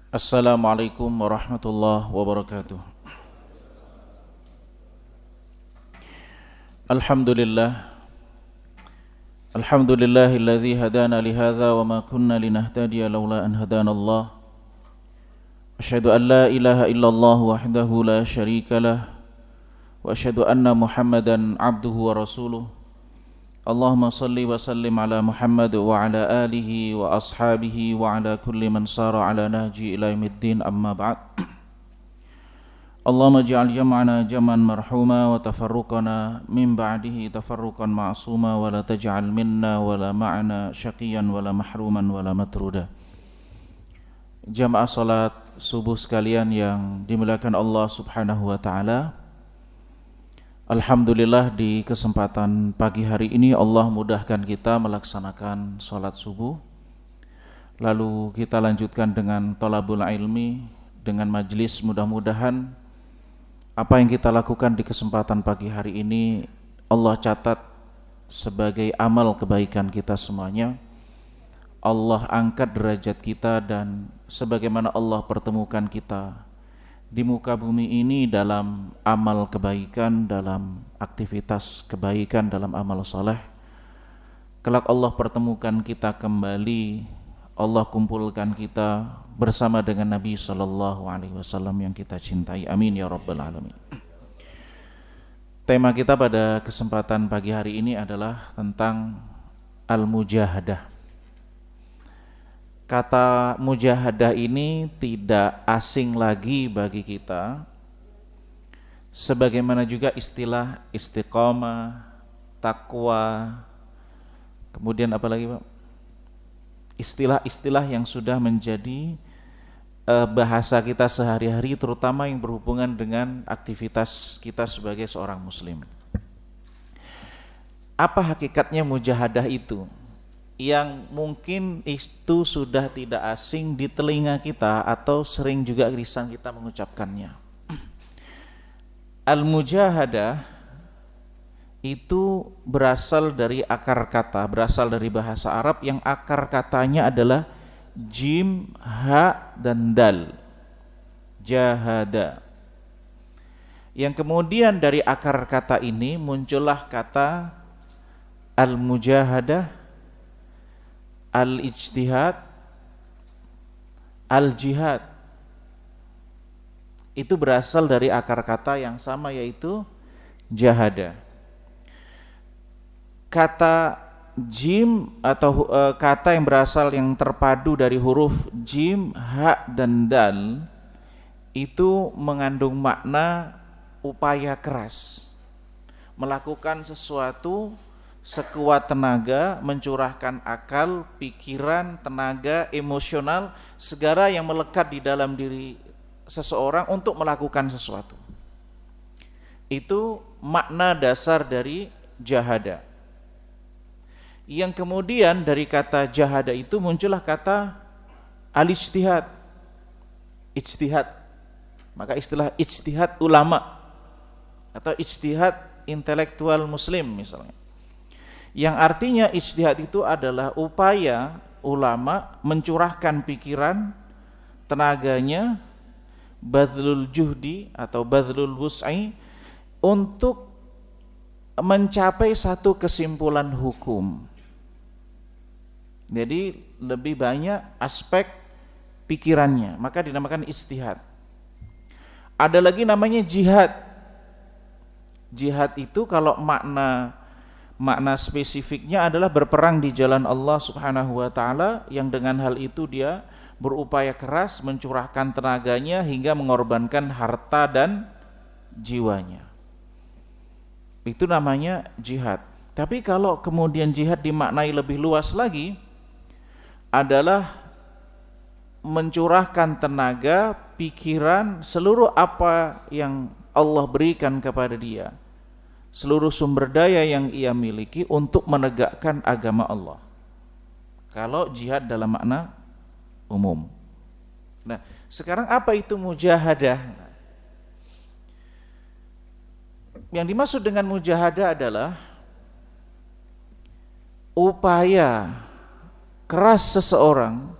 Assalamualaikum warahmatullahi wabarakatuh. Alhamdulillah. Alhamdulillahilladzi hadana lihadza wa ma kunna linahtadiya laula an hadana Allah. Asyhadu an la ilaha illallah wahdahu la syarika lah wa asyhadu anna Muhammadan abduhu wa rasuluh. Allahumma salli wa sallim ala Muhammad wa ala alihi wa ashabihi wa ala kulli man sara ala nahji ila yaumiddin, amma ba'd. Allahumma ja'al jam'ana jam'an marhuma wa tafarruqana min ba'dihi tafarruqan ma'suma wa la taj'al minna wa la ma'ana syaqiyan wa la mahruman wa la matruda. Jamaah salat subuh sekalian yang dimuliakan Allah Subhanahu wa taala. Alhamdulillah, di kesempatan pagi hari ini Allah mudahkan kita melaksanakan sholat subuh. Lalu kita lanjutkan dengan thalabul ilmi, dengan majlis. Mudah-mudahan apa yang kita lakukan di kesempatan pagi hari ini Allah catat sebagai amal kebaikan kita semuanya. Allah angkat derajat kita, dan sebagaimana Allah pertemukan kita di muka bumi ini dalam amal kebaikan, dalam aktivitas kebaikan, dalam amal saleh, kelak Allah pertemukan kita kembali, Allah kumpulkan kita bersama dengan Nabi SAW yang kita cintai. Amin ya rabbal alamin. Tema kita pada kesempatan pagi hari ini adalah tentang al-mujahadah. Kata mujahadah ini tidak asing lagi bagi kita, sebagaimana juga istilah istiqamah, takwa, kemudian apa lagi Pak? Istilah-istilah yang sudah menjadi bahasa kita sehari-hari, terutama yang berhubungan dengan aktivitas kita sebagai seorang muslim. Apa hakikatnya mujahadah itu? Yang mungkin itu sudah tidak asing di telinga kita, atau sering juga lisan kita mengucapkannya. Al-mujahadah itu berasal dari akar kata, berasal dari bahasa Arab yang akar katanya adalah jim, ha, dan dal. Jahada. Yang kemudian dari akar kata ini muncullah kata al-mujahadah, al-ijtihad, al-jihad. Itu berasal dari akar kata yang sama, yaitu jahada. Kata jim atau kata yang berasal, yang terpadu dari huruf jim, ha, dan dal, itu mengandung makna upaya keras, melakukan sesuatu sekuat tenaga, mencurahkan akal, pikiran, tenaga, emosional, segala yang melekat di dalam diri seseorang untuk melakukan sesuatu. Itu makna dasar dari jahada. Yang kemudian dari kata jahada itu muncullah kata al-ijtihad. Ijtihad. Maka istilah ijtihad ulama atau ijtihad intelektual muslim misalnya, yang artinya ijtihad itu adalah upaya ulama mencurahkan pikiran, tenaganya, badlul juhdi atau badlul wus'i, untuk mencapai satu kesimpulan hukum. Jadi lebih banyak aspek pikirannya, maka dinamakan ijtihad. Ada lagi namanya jihad. Jihad itu kalau makna spesifiknya adalah berperang di jalan Allah Subhanahu wa taala, yang dengan hal itu dia berupaya keras mencurahkan tenaganya hingga mengorbankan harta dan jiwanya. Itu namanya jihad. Tapi kalau kemudian jihad dimaknai lebih luas lagi, adalah mencurahkan tenaga, pikiran, seluruh apa yang Allah berikan kepada dia, seluruh sumber daya yang ia miliki untuk menegakkan agama Allah. Kalau jihad dalam makna umum. Nah, sekarang apa itu mujahadah? Yang dimaksud dengan mujahadah adalah upaya keras seseorang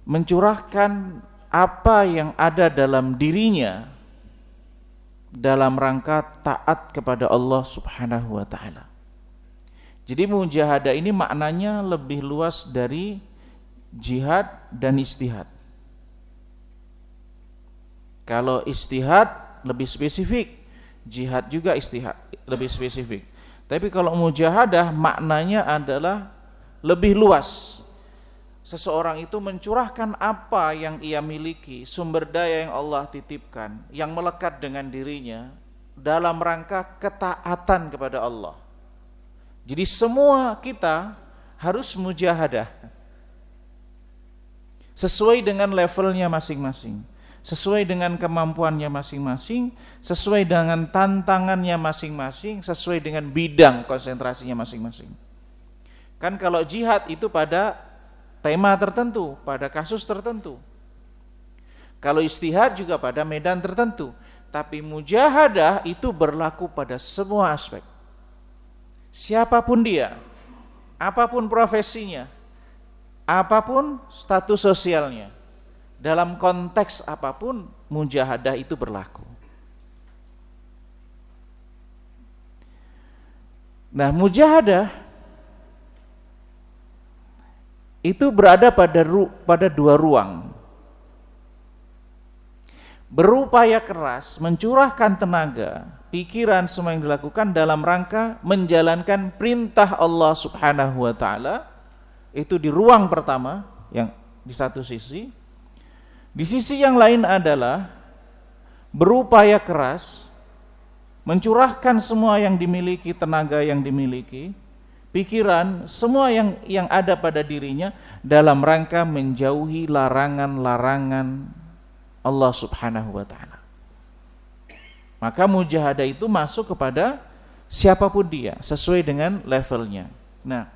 mencurahkan apa yang ada dalam dirinya dalam rangka taat kepada Allah Subhanahu wa taala. Jadi mujahadah ini maknanya lebih luas dari jihad dan istihad. Kalau istihad lebih spesifik, jihad juga istihad lebih spesifik. Tapi kalau mujahadah maknanya adalah lebih luas. Seseorang itu mencurahkan apa yang ia miliki, sumber daya yang Allah titipkan, yang melekat dengan dirinya dalam rangka ketaatan kepada Allah. Jadi semua kita harus mujahadah sesuai dengan levelnya masing-masing, sesuai dengan kemampuannya masing-masing, sesuai dengan tantangannya masing-masing, sesuai dengan bidang konsentrasinya masing-masing. Kan kalau jihad itu pada tema tertentu, pada kasus tertentu. Kalau istihad juga pada medan tertentu. Tapi mujahadah itu berlaku pada semua aspek. Siapapun dia, apapun profesinya, apapun status sosialnya, dalam konteks apapun mujahadah itu berlaku. Nah, mujahadah itu berada pada dua ruang. Berupaya keras, mencurahkan tenaga, pikiran, semua yang dilakukan dalam rangka menjalankan perintah Allah Subhanahu wa taala. Itu di ruang pertama yang di satu sisi. Di sisi yang lain adalah berupaya keras, mencurahkan semua yang dimiliki, tenaga yang dimiliki, pikiran, semua yang ada pada dirinya dalam rangka menjauhi larangan-larangan Allah Subhanahu wa taala. Maka mujahadah itu masuk kepada siapapun dia sesuai dengan levelnya. Nah,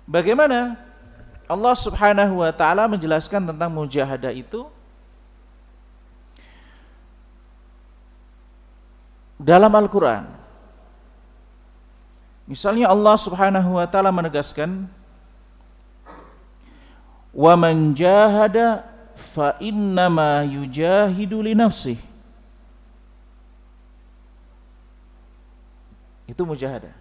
bagaimana Allah Subhanahu wa taala menjelaskan tentang mujahadah itu dalam Al-Qur'an? Misalnya Allah Subhanahu wa taala menegaskan, "Wa man jahada fa innama yujahidu li nafsihi." Itu mujahadah.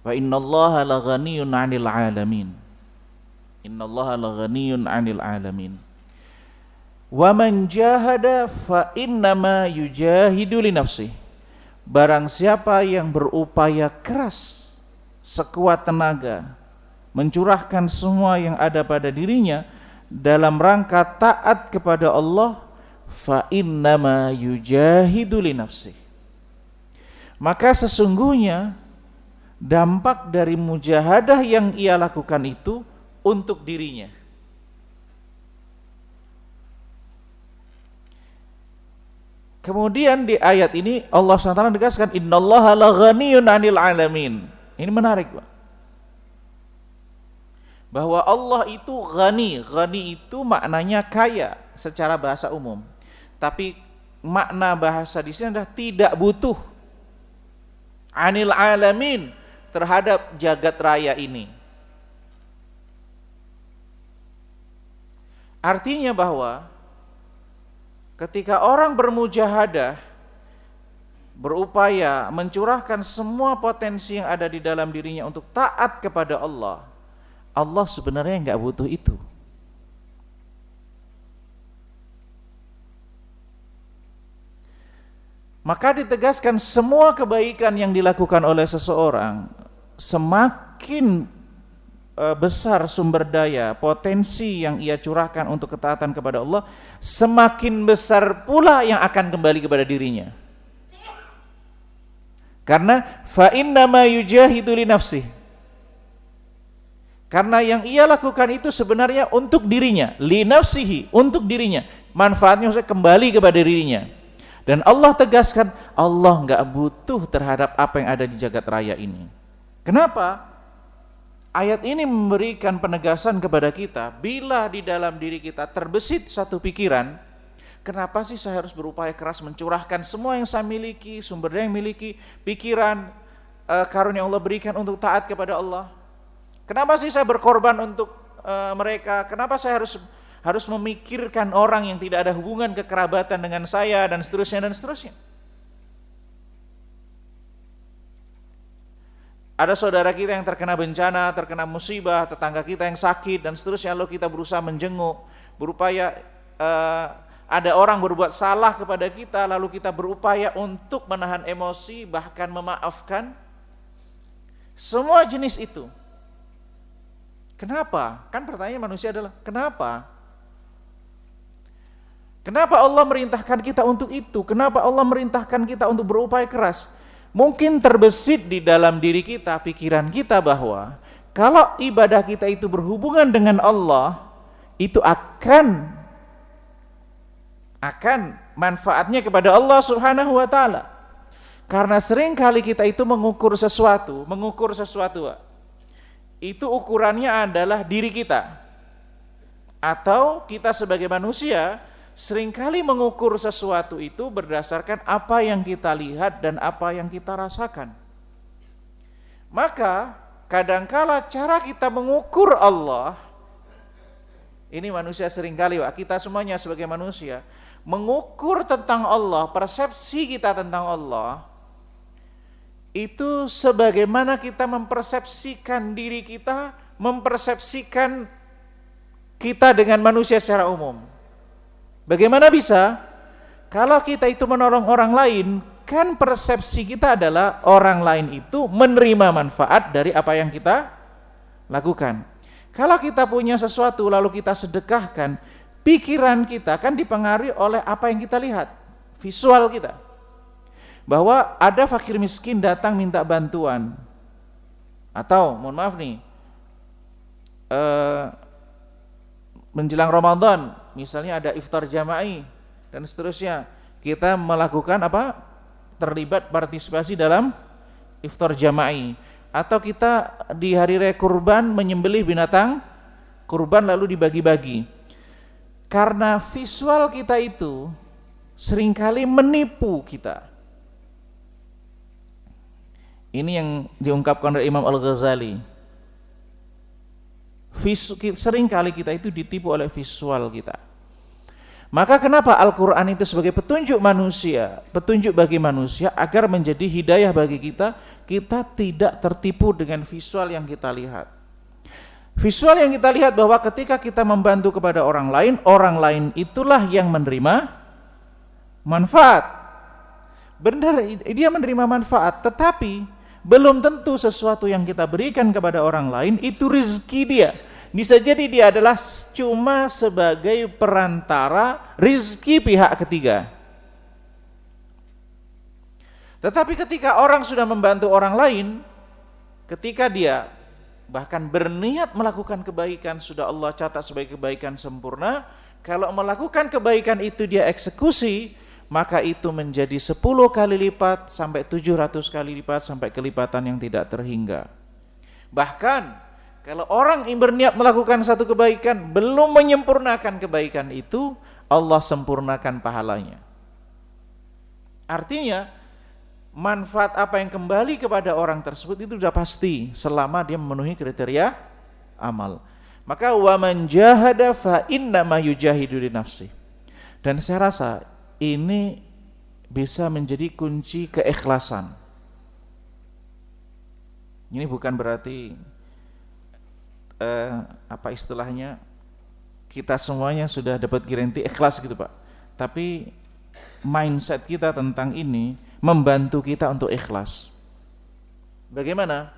Wa innallaha laghaniyun 'anil 'alamin. Innallaha laghaniyun 'anil 'alamin. Wa man jahada fa innama yujahidu li nafsihi. Barang siapa yang berupaya keras sekuat tenaga mencurahkan semua yang ada pada dirinya dalam rangka taat kepada Allah, fa innama yujahidu li nafsihi. Maka sesungguhnya dampak dari mujahadah yang ia lakukan itu untuk dirinya. Kemudian di ayat ini Allah SWT menegaskan, innallaha laghaniyun 'anil 'alamin. Ini menarik, Pak. Bahwa Allah itu ghani. Ghani itu maknanya kaya secara bahasa umum. Tapi makna bahasa di sini adalah tidak butuh. 'Anil 'alamin, terhadap jagat raya ini. Artinya bahwa ketika orang bermujahadah, berupaya mencurahkan semua potensi yang ada di dalam dirinya untuk taat kepada Allah, Allah sebenarnya enggak butuh itu. Maka ditegaskan semua kebaikan yang dilakukan oleh seseorang, semakin besar sumber daya, potensi yang ia curahkan untuk ketaatan kepada Allah, semakin besar pula yang akan kembali kepada dirinya. Karena fa innama yujahidu li nafsihi. Karena yang ia lakukan itu sebenarnya untuk dirinya, li nafsihi, untuk dirinya. Manfaatnya maksudnya kembali kepada dirinya. Dan Allah tegaskan, Allah enggak butuh terhadap apa yang ada di jagat raya ini. Kenapa? Ayat ini memberikan penegasan kepada kita, bila di dalam diri kita terbesit satu pikiran, kenapa sih saya harus berupaya keras mencurahkan semua yang saya miliki, sumber daya yang miliki, pikiran, karunia Allah berikan untuk taat kepada Allah? Kenapa sih saya berkorban untuk mereka? Kenapa saya harus memikirkan orang yang tidak ada hubungan kekerabatan dengan saya, dan seterusnya dan seterusnya. Ada saudara kita yang terkena bencana, terkena musibah, tetangga kita yang sakit dan seterusnya, lalu kita berusaha menjenguk, berupaya, ada orang berbuat salah kepada kita, lalu kita berupaya untuk menahan emosi, bahkan memaafkan. Semua jenis itu. Kenapa? Kan pertanyaan manusia adalah kenapa? Kenapa Allah merintahkan kita untuk itu? Kenapa Allah merintahkan kita untuk berupaya keras? Mungkin terbesit di dalam diri kita, pikiran kita, bahwa kalau ibadah kita itu berhubungan dengan Allah, itu akan manfaatnya kepada Allah Subhanahu wa taala. Karena sering kali kita itu mengukur sesuatu, itu ukurannya adalah diri kita. Atau kita sebagai manusia seringkali mengukur sesuatu itu berdasarkan apa yang kita lihat dan apa yang kita rasakan. Maka kadangkala cara kita mengukur Allah, ini manusia seringkali, kita semuanya sebagai manusia mengukur tentang Allah, persepsi kita tentang Allah itu sebagaimana kita mempersepsikan diri kita, mempersepsikan kita dengan manusia secara umum. Bagaimana bisa? Kalau kita itu menolong orang lain, kan persepsi kita adalah orang lain itu menerima manfaat dari apa yang kita lakukan. Kalau kita punya sesuatu lalu kita sedekahkan, pikiran kita kan dipengaruhi oleh apa yang kita lihat, visual kita. Bahwa ada fakir miskin datang minta bantuan. Atau, mohon maaf nih, menjelang Ramadan, misalnya ada iftar jama'i dan seterusnya, kita melakukan apa? Terlibat partisipasi dalam iftar jama'i. Atau kita di hari raya kurban menyembelih binatang kurban lalu dibagi-bagi. Karena visual kita itu seringkali menipu kita. Ini yang diungkapkan oleh Imam Al-Ghazali. Seringkali kita itu ditipu oleh visual kita. Maka kenapa Al-Quran itu sebagai petunjuk manusia, petunjuk bagi manusia agar menjadi hidayah bagi kita, kita tidak tertipu dengan visual yang kita lihat. Visual yang kita lihat bahwa ketika kita membantu kepada orang lain itulah yang menerima manfaat. Benar, dia menerima manfaat, tetapi belum tentu sesuatu yang kita berikan kepada orang lain itu rezeki dia. Bisa jadi dia adalah cuma sebagai perantara rezeki pihak ketiga. Tetapi ketika orang sudah membantu orang lain, ketika dia bahkan berniat melakukan kebaikan, sudah Allah catat sebagai kebaikan sempurna. Kalau melakukan kebaikan itu dia eksekusi, maka itu menjadi 10 kali lipat sampai 700 kali lipat sampai kelipatan yang tidak terhingga. Bahkan kalau orang yang berniat melakukan satu kebaikan belum menyempurnakan kebaikan itu, Allah sempurnakan pahalanya. Artinya manfaat apa yang kembali kepada orang tersebut itu sudah pasti selama dia memenuhi kriteria amal. Maka wa man jahada fa innama yujahidu li nafsi. Dan saya rasa ini bisa menjadi kunci keikhlasan. Ini bukan berarti apa istilahnya kita semuanya sudah dapat garansi ikhlas gitu Pak. Tapi mindset kita tentang ini membantu kita untuk ikhlas. Bagaimana?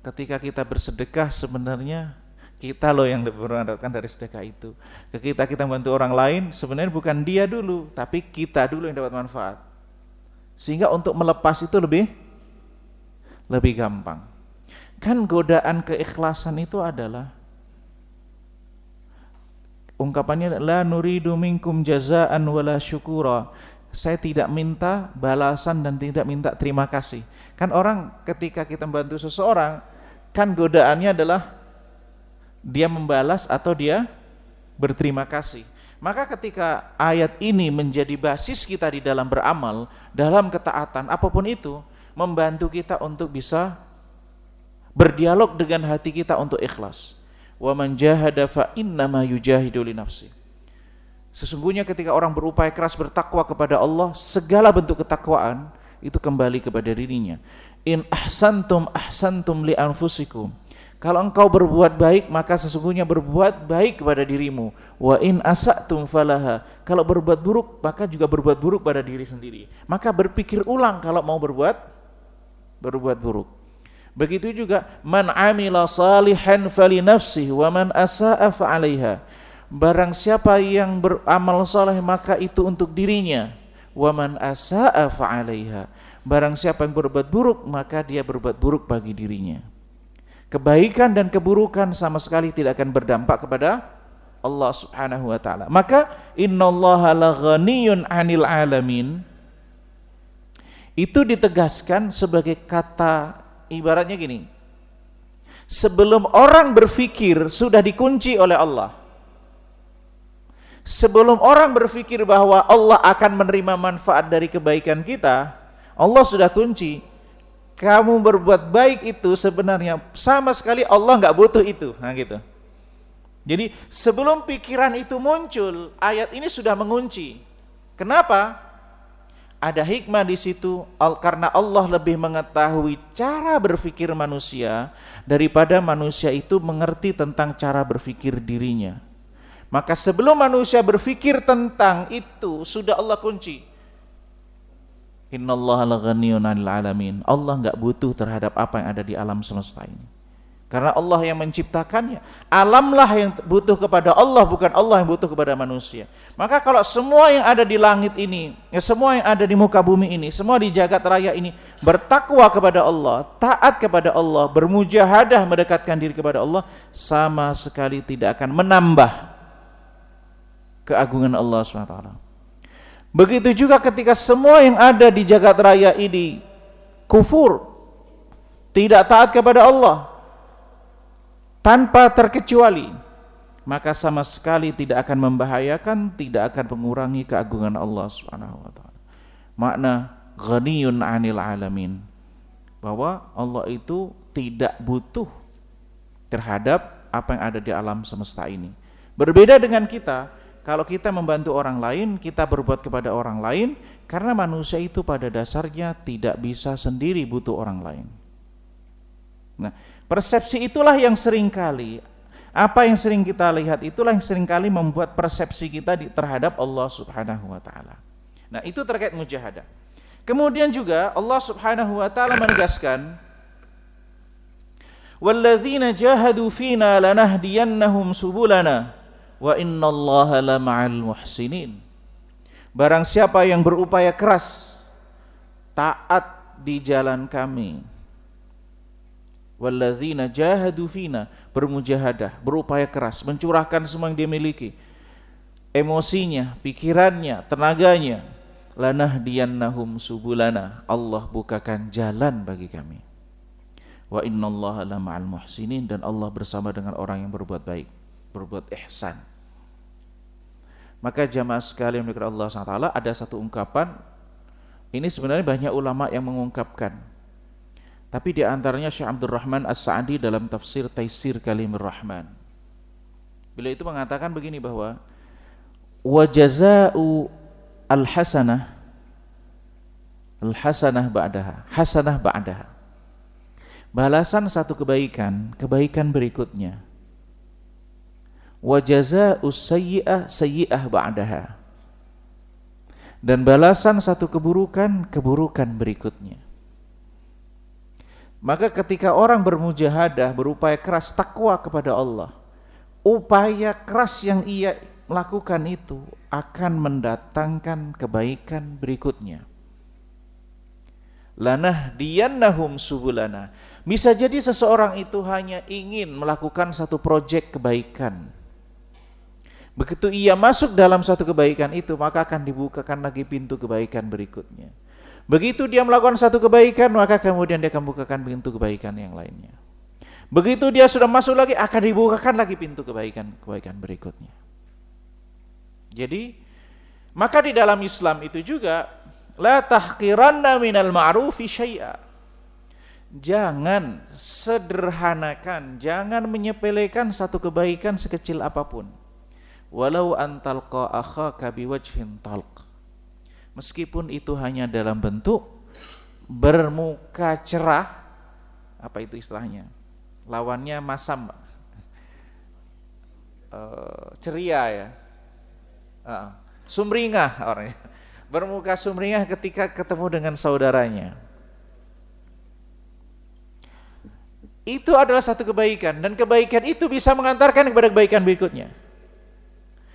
Ketika kita bersedekah sebenarnya kita loh yang mendapatkan dari sedekah itu. Ketika kita membantu orang lain sebenarnya bukan dia dulu, tapi kita dulu yang dapat manfaat. Sehingga untuk melepas itu lebih gampang. Kan godaan keikhlasan itu adalah ungkapannya la nuridu minkum jazaan wala syukura. Saya tidak minta balasan dan tidak minta terima kasih. Kan orang ketika kita membantu seseorang, kan godaannya adalah dia membalas atau dia berterima kasih. Maka ketika ayat ini menjadi basis kita di dalam beramal, dalam ketaatan apapun itu, membantu kita untuk bisa berdialog dengan hati kita untuk ikhlas. Wa man jahada fa innama yujahidu li nafsi. Sesungguhnya ketika orang berupaya keras bertakwa kepada Allah, segala bentuk ketakwaan itu kembali kepada dirinya. In ahsantum li anfusikum. Kalau engkau berbuat baik, maka sesungguhnya berbuat baik kepada dirimu. Wa in asa'tum falaha. Kalau berbuat buruk, maka juga berbuat buruk pada diri sendiri. Maka berpikir ulang kalau mau berbuat buruk. Begitu juga man amila salihan fali nafsihi wa man asa'a fa 'alaiha. Barang siapa yang beramal saleh maka itu untuk dirinya. Wa man asa'a fa 'alaiha. Barang siapa yang berbuat buruk maka dia berbuat buruk bagi dirinya. Kebaikan dan keburukan sama sekali tidak akan berdampak kepada Allah Subhanahu wa taala. Maka innallaha laghaniyun 'anil 'alamin itu ditegaskan sebagai kata ibaratnya gini. Sebelum orang berpikir sudah dikunci oleh Allah. Sebelum orang berpikir bahwa Allah akan menerima manfaat dari kebaikan kita, Allah sudah kunci. Kamu berbuat baik itu sebenarnya sama sekali Allah nggak butuh itu. Nah gitu. Jadi sebelum pikiran itu muncul, ayat ini sudah mengunci. Kenapa? Ada hikmah di situ, karena Allah lebih mengetahui cara berpikir manusia daripada manusia itu mengerti tentang cara berpikir dirinya. Maka sebelum manusia berpikir tentang itu, sudah Allah kunci. Innallaha laghaniyun 'anil 'alamin. Allah enggak butuh terhadap apa yang ada di alam semesta ini. Karena Allah yang menciptakannya. Alamlah yang butuh kepada Allah, bukan Allah yang butuh kepada manusia. Maka kalau semua yang ada di langit ini, semua yang ada di muka bumi ini, semua di jagat raya ini bertakwa kepada Allah, taat kepada Allah, bermujahadah mendekatkan diri kepada Allah, sama sekali tidak akan menambah keagungan Allah SWT. Begitu juga ketika semua yang ada di jagat raya ini kufur, tidak taat kepada Allah tanpa terkecuali, maka sama sekali tidak akan membahayakan, tidak akan mengurangi keagungan Allah Subhanahu wa taala. Makna ghaniyun 'anil 'alamin, bahwa Allah itu tidak butuh terhadap apa yang ada di alam semesta ini. Berbeda dengan kita. Kalau kita membantu orang lain, kita berbuat kepada orang lain, karena manusia itu pada dasarnya tidak bisa sendiri, butuh orang lain. Nah, persepsi itulah yang seringkali, apa yang sering kita lihat itulah yang seringkali membuat persepsi kita terhadap Allah Subhanahu wa taala. Nah, itu terkait mujahadah. Kemudian juga Allah Subhanahu wa taala menegaskan, "Walladzina jahadu fina lanahdiyannahum subulana." Wa innallaha lama'al muhsinin. Barang siapa yang berupaya keras taat di jalan kami, walladzina jahadu fina, bermujahadah, berupaya keras, mencurahkan semua yang dia miliki, emosinya, pikirannya, tenaganya, lanahdiyannahum subulana, Allah bukakan jalan bagi kami. Wa innallaha lama'al muhsinin, dan Allah bersama dengan orang yang berbuat baik, berbuat ihsan. Maka jamaah sekalian yang dimuliakan Allah SWT, ada satu ungkapan, ini sebenarnya banyak ulama yang mengungkapkan, tapi di antaranya Syekh Abdul Rahman As-Sa'di dalam tafsir Taisir Kalimur Rahman. Beliau itu mengatakan begini, bahwa wa jazaa'u al-hasanah ba'daha, hasanah ba'daha. Balasan satu kebaikan, kebaikan berikutnya. Wa jazaa'us sayyi'ah sayyi'ah ba'daha. Dan balasan satu keburukan, keburukan berikutnya. Maka ketika orang bermujahadah, berupaya keras takwa kepada Allah, upaya keras yang ia lakukan itu akan mendatangkan kebaikan berikutnya. Lanahdiyannahum subulana. Bisa jadi seseorang itu hanya ingin melakukan satu proyek kebaikan. Begitu ia masuk dalam satu kebaikan itu, maka akan dibukakan lagi pintu kebaikan berikutnya. Begitu dia melakukan satu kebaikan, maka kemudian dia akan bukakan pintu kebaikan yang lainnya. Begitu dia sudah masuk lagi, akan dibukakan lagi pintu kebaikan berikutnya. Jadi, maka di dalam Islam itu juga, la tahqiranna minal ma'rufi syai'a. Jangan sederhanakan, jangan menyepelekan satu kebaikan sekecil apapun. Walau antalqa akhaka biwajhin talq. Meskipun itu hanya dalam bentuk bermuka cerah, apa itu istilahnya? Lawannya masam, ceria ya, sumringah orangnya. Bermuka sumringah ketika ketemu dengan saudaranya. Itu adalah satu kebaikan, dan kebaikan itu bisa mengantarkan kepada kebaikan berikutnya.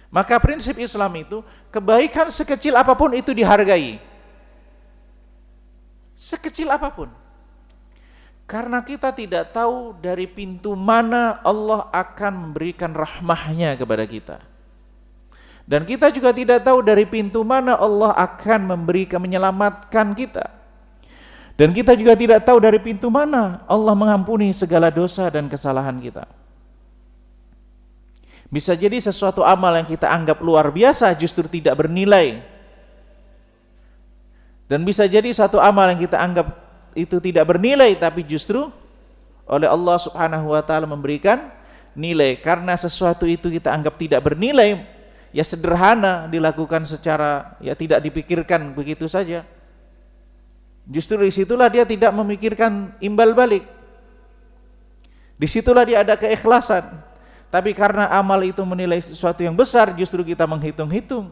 Maka prinsip Islam itu, kebaikan sekecil apapun itu dihargai. Sekecil apapun. Karena kita tidak tahu dari pintu mana Allah akan memberikan rahmahnya kepada kita. Dan kita juga tidak tahu dari pintu mana Allah akan menyelamatkan kita. Dan kita juga tidak tahu dari pintu mana Allah mengampuni segala dosa dan kesalahan kita. Bisa jadi sesuatu amal yang kita anggap luar biasa justru tidak bernilai. Dan bisa jadi satu amal yang kita anggap itu tidak bernilai, tapi justru oleh Allah Subhanahu wa taala memberikan nilai. Karena sesuatu itu kita anggap tidak bernilai, ya sederhana, dilakukan secara ya tidak dipikirkan begitu saja. Justru disitulah dia tidak memikirkan imbal balik. Disitulah dia ada keikhlasan. Tapi karena amal itu menilai sesuatu yang besar, justru kita menghitung-hitung.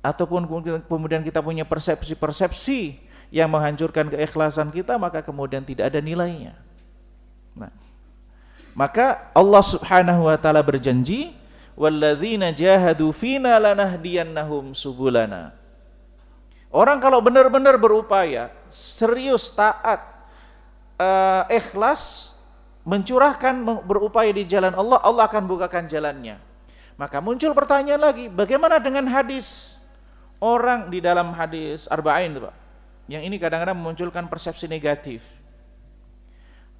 Ataupun kemudian kita punya persepsi-persepsi yang menghancurkan keikhlasan kita, maka kemudian tidak ada nilainya. Nah, maka Allah Subhanahu wa taala berjanji, "Walladzina jahadu fina lanahdiyannahum subulana." Orang kalau benar-benar berupaya, serius, taat, ikhlas, mencurahkan, berupaya di jalan Allah, Allah akan bukakan jalannya. Maka muncul pertanyaan lagi, bagaimana dengan hadis orang di dalam hadis Arba'in, Pak? Yang ini kadang-kadang memunculkan persepsi negatif.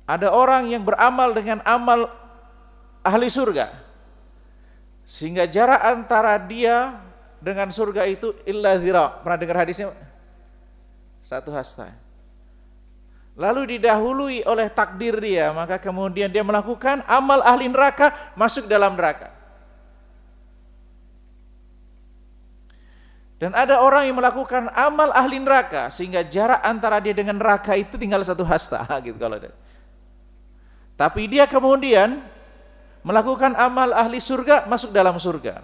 Ada orang yang beramal dengan amal ahli surga, sehingga jarak antara dia dengan surga itu illa zira. Pernah dengar hadisnya? Satu hasta. Lalu didahului oleh takdir dia, maka kemudian dia melakukan amal ahli neraka, masuk dalam neraka. Dan ada orang yang melakukan amal ahli neraka, sehingga jarak antara dia dengan neraka itu tinggal satu hasta gitu kalau ada. Tapi dia kemudian melakukan amal ahli surga, masuk dalam surga.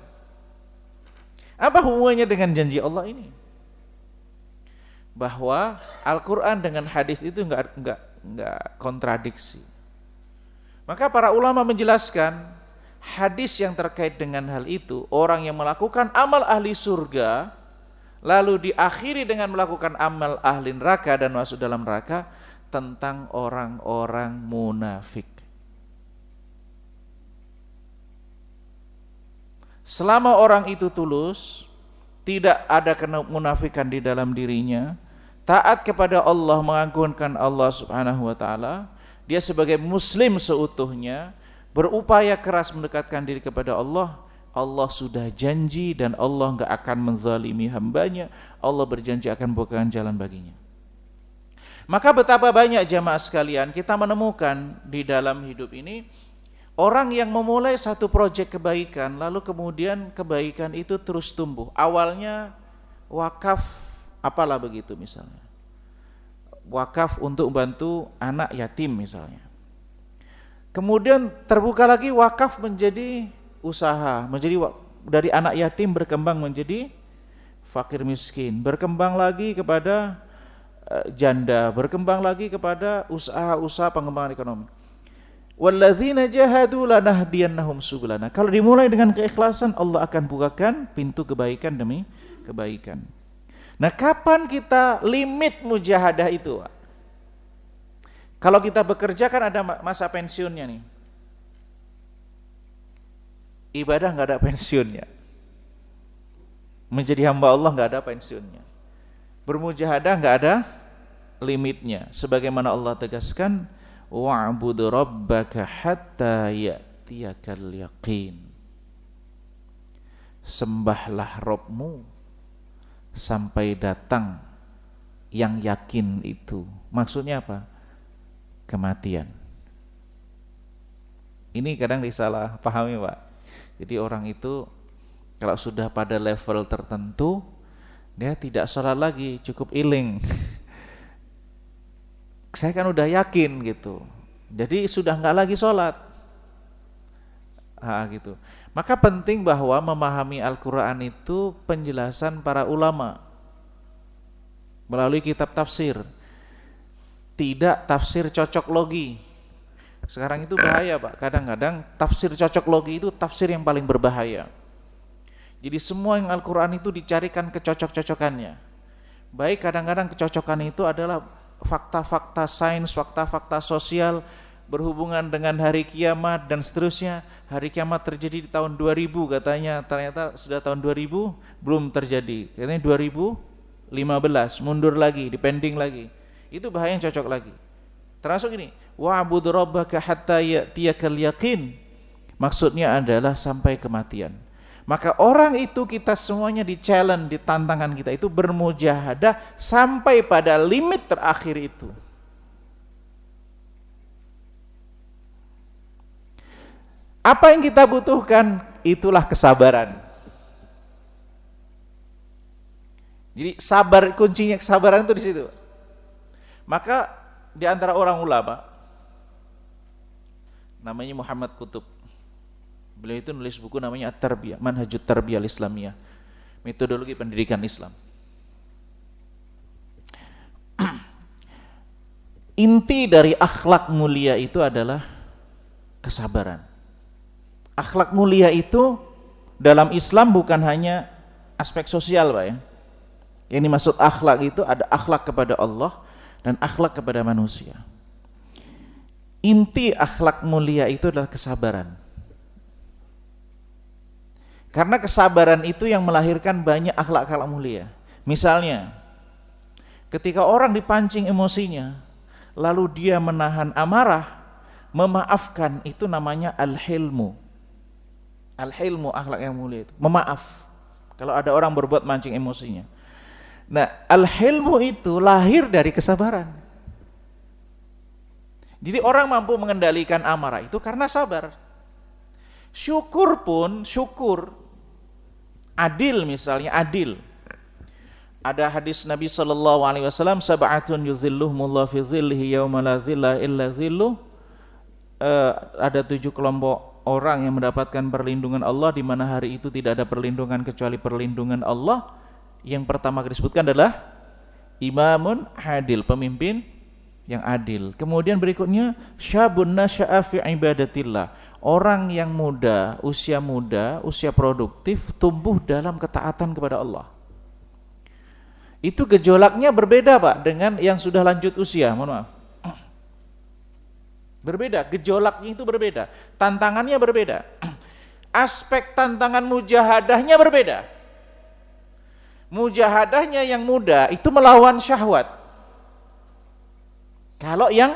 Apa hubungannya dengan janji Allah ini? Bahwa Al-Quran dengan hadis itu enggak kontradiksi. Maka para ulama menjelaskan hadis yang terkait dengan hal itu, orang yang melakukan amal ahli surga lalu diakhiri dengan melakukan amal ahli neraka dan masuk dalam neraka, tentang orang-orang munafik. Selama orang itu tulus, tidak ada kemunafikan di dalam dirinya, taat kepada Allah, mengagungkan Allah Subhanahu wa taala, dia sebagai muslim seutuhnya berupaya keras mendekatkan diri kepada Allah, Allah sudah janji dan Allah enggak akan menzalimi hambanya. Allah berjanji akan bukakan jalan baginya. Maka betapa banyak jamaah sekalian kita menemukan di dalam hidup ini orang yang memulai satu proyek kebaikan, lalu kemudian kebaikan itu terus tumbuh. Awalnya wakaf, apalah begitu misalnya. Wakaf untuk bantu anak yatim misalnya. Kemudian terbuka lagi wakaf menjadi usaha, menjadi dari anak yatim berkembang menjadi fakir miskin, berkembang lagi kepada janda, berkembang lagi kepada usaha-usaha pengembangan ekonomi. Walladzina jahadu lanahdiyannahum subulana. Kalau dimulai dengan keikhlasan, Allah akan bukakan pintu kebaikan demi kebaikan. Nah, kapan kita limit mujahadah itu, Pak? Kalau kita bekerja kan ada masa pensiunnya nih. Ibadah nggak ada pensiunnya. Menjadi hamba Allah nggak ada pensiunnya. Bermujahadah nggak ada limitnya. Sebagaimana Allah tegaskan, wa'bud rabbaka hatta ya'tiyakal yaqin. Sembahlah Rabbmu sampai datang yang yakin itu. Maksudnya apa? kematian. Ini kadang disalah pahami, Pak. Jadi orang itu kalau sudah pada level tertentu, dia tidak sholat lagi, cukup iling. Saya kan udah yakin gitu. Jadi sudah nggak lagi sholat. Gitu. Maka penting bahwa memahami Al-Quran itu penjelasan para ulama melalui kitab tafsir. Tidak tafsir cocok logi. Sekarang itu bahaya, Pak. Kadang-kadang tafsir cocok logi itu tafsir yang paling berbahaya. Jadi semua yang Al-Quran itu dicarikan kecocok-cocokannya. Baik kadang-kadang kecocokan itu adalah fakta-fakta sains, fakta-fakta sosial, berhubungan dengan hari kiamat dan seterusnya. Hari kiamat terjadi di tahun 2000 katanya, ternyata sudah tahun 2000 belum terjadi. Katanya 2015, mundur lagi, dipending lagi. Itu bahaya yang cocok lagi. Termasuk ini, wa'bud rabbaka hatta ya'tiyakal yaqin. Maksudnya adalah sampai kematian. Maka orang itu kita semuanya di challenge, di tantangan kita itu bermujahadah sampai pada limit terakhir itu. Apa yang kita butuhkan? Itulah kesabaran. Jadi sabar, kuncinya kesabaran itu di situ. Maka di antara orang ulama namanya Muhammad Qutb. Beliau itu nulis buku namanya At-Tarbiyah, Manhajut Tarbiyah Islamiyah, metodologi pendidikan Islam. Inti dari akhlak mulia itu adalah kesabaran. Akhlak mulia itu dalam Islam bukan hanya aspek sosial, Pak ya. Yang dimaksud akhlak itu ada akhlak kepada Allah dan akhlak kepada manusia. Inti akhlak mulia itu adalah kesabaran. Karena kesabaran itu yang melahirkan banyak akhlak-akhlak mulia. Misalnya, ketika orang dipancing emosinya, lalu dia menahan amarah, memaafkan, itu namanya al-hilmu. Al-hilmu, akhlak yang mulia itu, memaaf. Kalau ada orang berbuat mancing emosinya. Nah, al-hilmu itu lahir dari kesabaran. Jadi orang mampu mengendalikan amarah itu karena sabar. Syukur pun, syukur adil, misalnya adil. Ada hadis Nabi SAW, sab'atun yuzilluhumullah fi zillihi yawma la zilla illa zilluh. Ada 7 kelompok orang yang mendapatkan perlindungan Allah, di mana hari itu tidak ada perlindungan kecuali perlindungan Allah. Yang pertama disebutkan adalah imamun adil, pemimpin yang adil. Kemudian berikutnya syabun nasya'a fi ibadatillah, orang yang muda, usia produktif, tumbuh dalam ketaatan kepada Allah. Itu gejolaknya berbeda, Pak, dengan yang sudah lanjut usia. Mohon maaf. Berbeda, gejolaknya itu berbeda, tantangannya berbeda. Aspek tantangan mujahadahnya berbeda. Mujahadahnya yang muda itu melawan syahwat. Kalau yang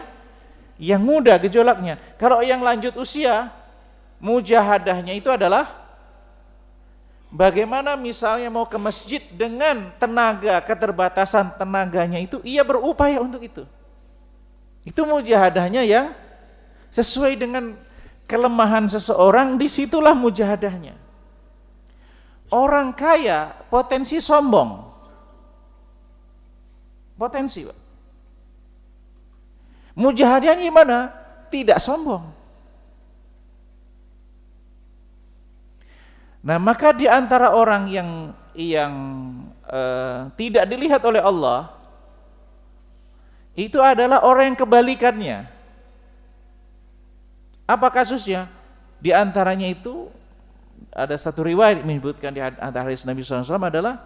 muda gejolaknya. Kalau yang lanjut usia, mujahadahnya itu adalah bagaimana misalnya mau ke masjid dengan tenaga, keterbatasan tenaganya itu, ia berupaya untuk itu. Itu mujahadahnya yang sesuai dengan kelemahan seseorang, disitulah mujahadahnya. Orang kaya potensi sombong. Potensi, Pak. Mujahadahnya gimana? Tidak sombong. Nah, maka di antara orang yang tidak dilihat oleh Allah, itu adalah orang yang kebalikannya. Apa kasusnya? Di antaranya itu ada satu riwayat menyebutkan di antara hadis Nabi SAW adalah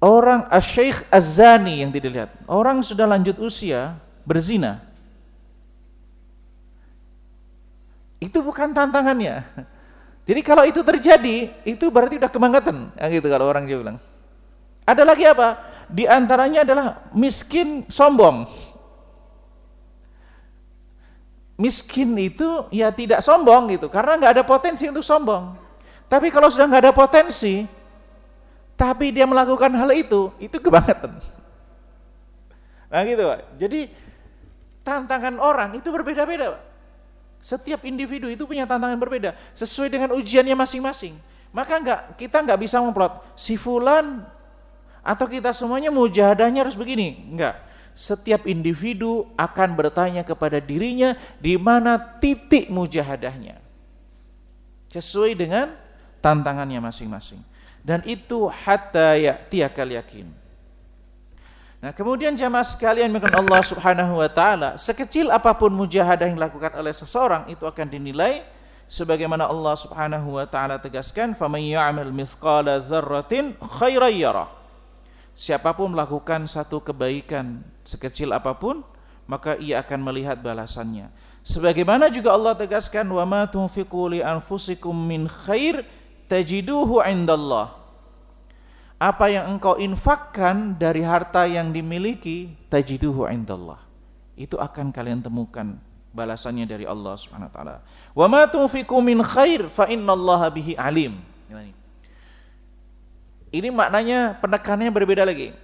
orang asy-syaikh az-zani yang tidak dilihat. Orang sudah lanjut usia berzina. Itu bukan tantangannya. Jadi kalau itu terjadi, itu berarti udah kebangetan, gitu kalau orang Jawa bilang. Ada lagi apa? Di antaranya adalah miskin sombong. Miskin itu ya tidak sombong gitu, karena nggak ada potensi untuk sombong. Tapi kalau sudah nggak ada potensi, tapi dia melakukan hal itu kebangetan. Nah gitu, Pak. Jadi tantangan orang itu berbeda-beda, Pak. Setiap individu itu punya tantangan berbeda sesuai dengan ujiannya masing-masing. Maka kita nggak bisa memplot si fulan atau kita semuanya mujahadahnya harus begini. Enggak. Setiap individu akan bertanya kepada dirinya di mana titik mujahadahnya sesuai dengan tantangannya masing-masing. Dan itu hatta ya'tiyakal yakin. Nah, kemudian jamaah sekalian dengan Allah Subhanahu wa taala, sekecil apapun mujahadah yang dilakukan oleh seseorang itu akan dinilai sebagaimana Allah Subhanahu wa taala tegaskan, "Faman ya'mal mithqala dzarratin khairan yarah." Siapapun melakukan satu kebaikan sekecil apapun, maka ia akan melihat balasannya. Sebagaimana juga Allah tegaskan, "Wa ma tunfiqu li anfusikum min khair tajiduhu 'indallah." Apa yang engkau infakkan dari harta yang dimiliki, tajiduhu indallah, itu akan kalian temukan balasannya dari Allah Subhanahu wa taala. Wa ma tunfiqu min khair fa innallaha bihi alim. Ini maknanya, penekanannya berbeda lagi.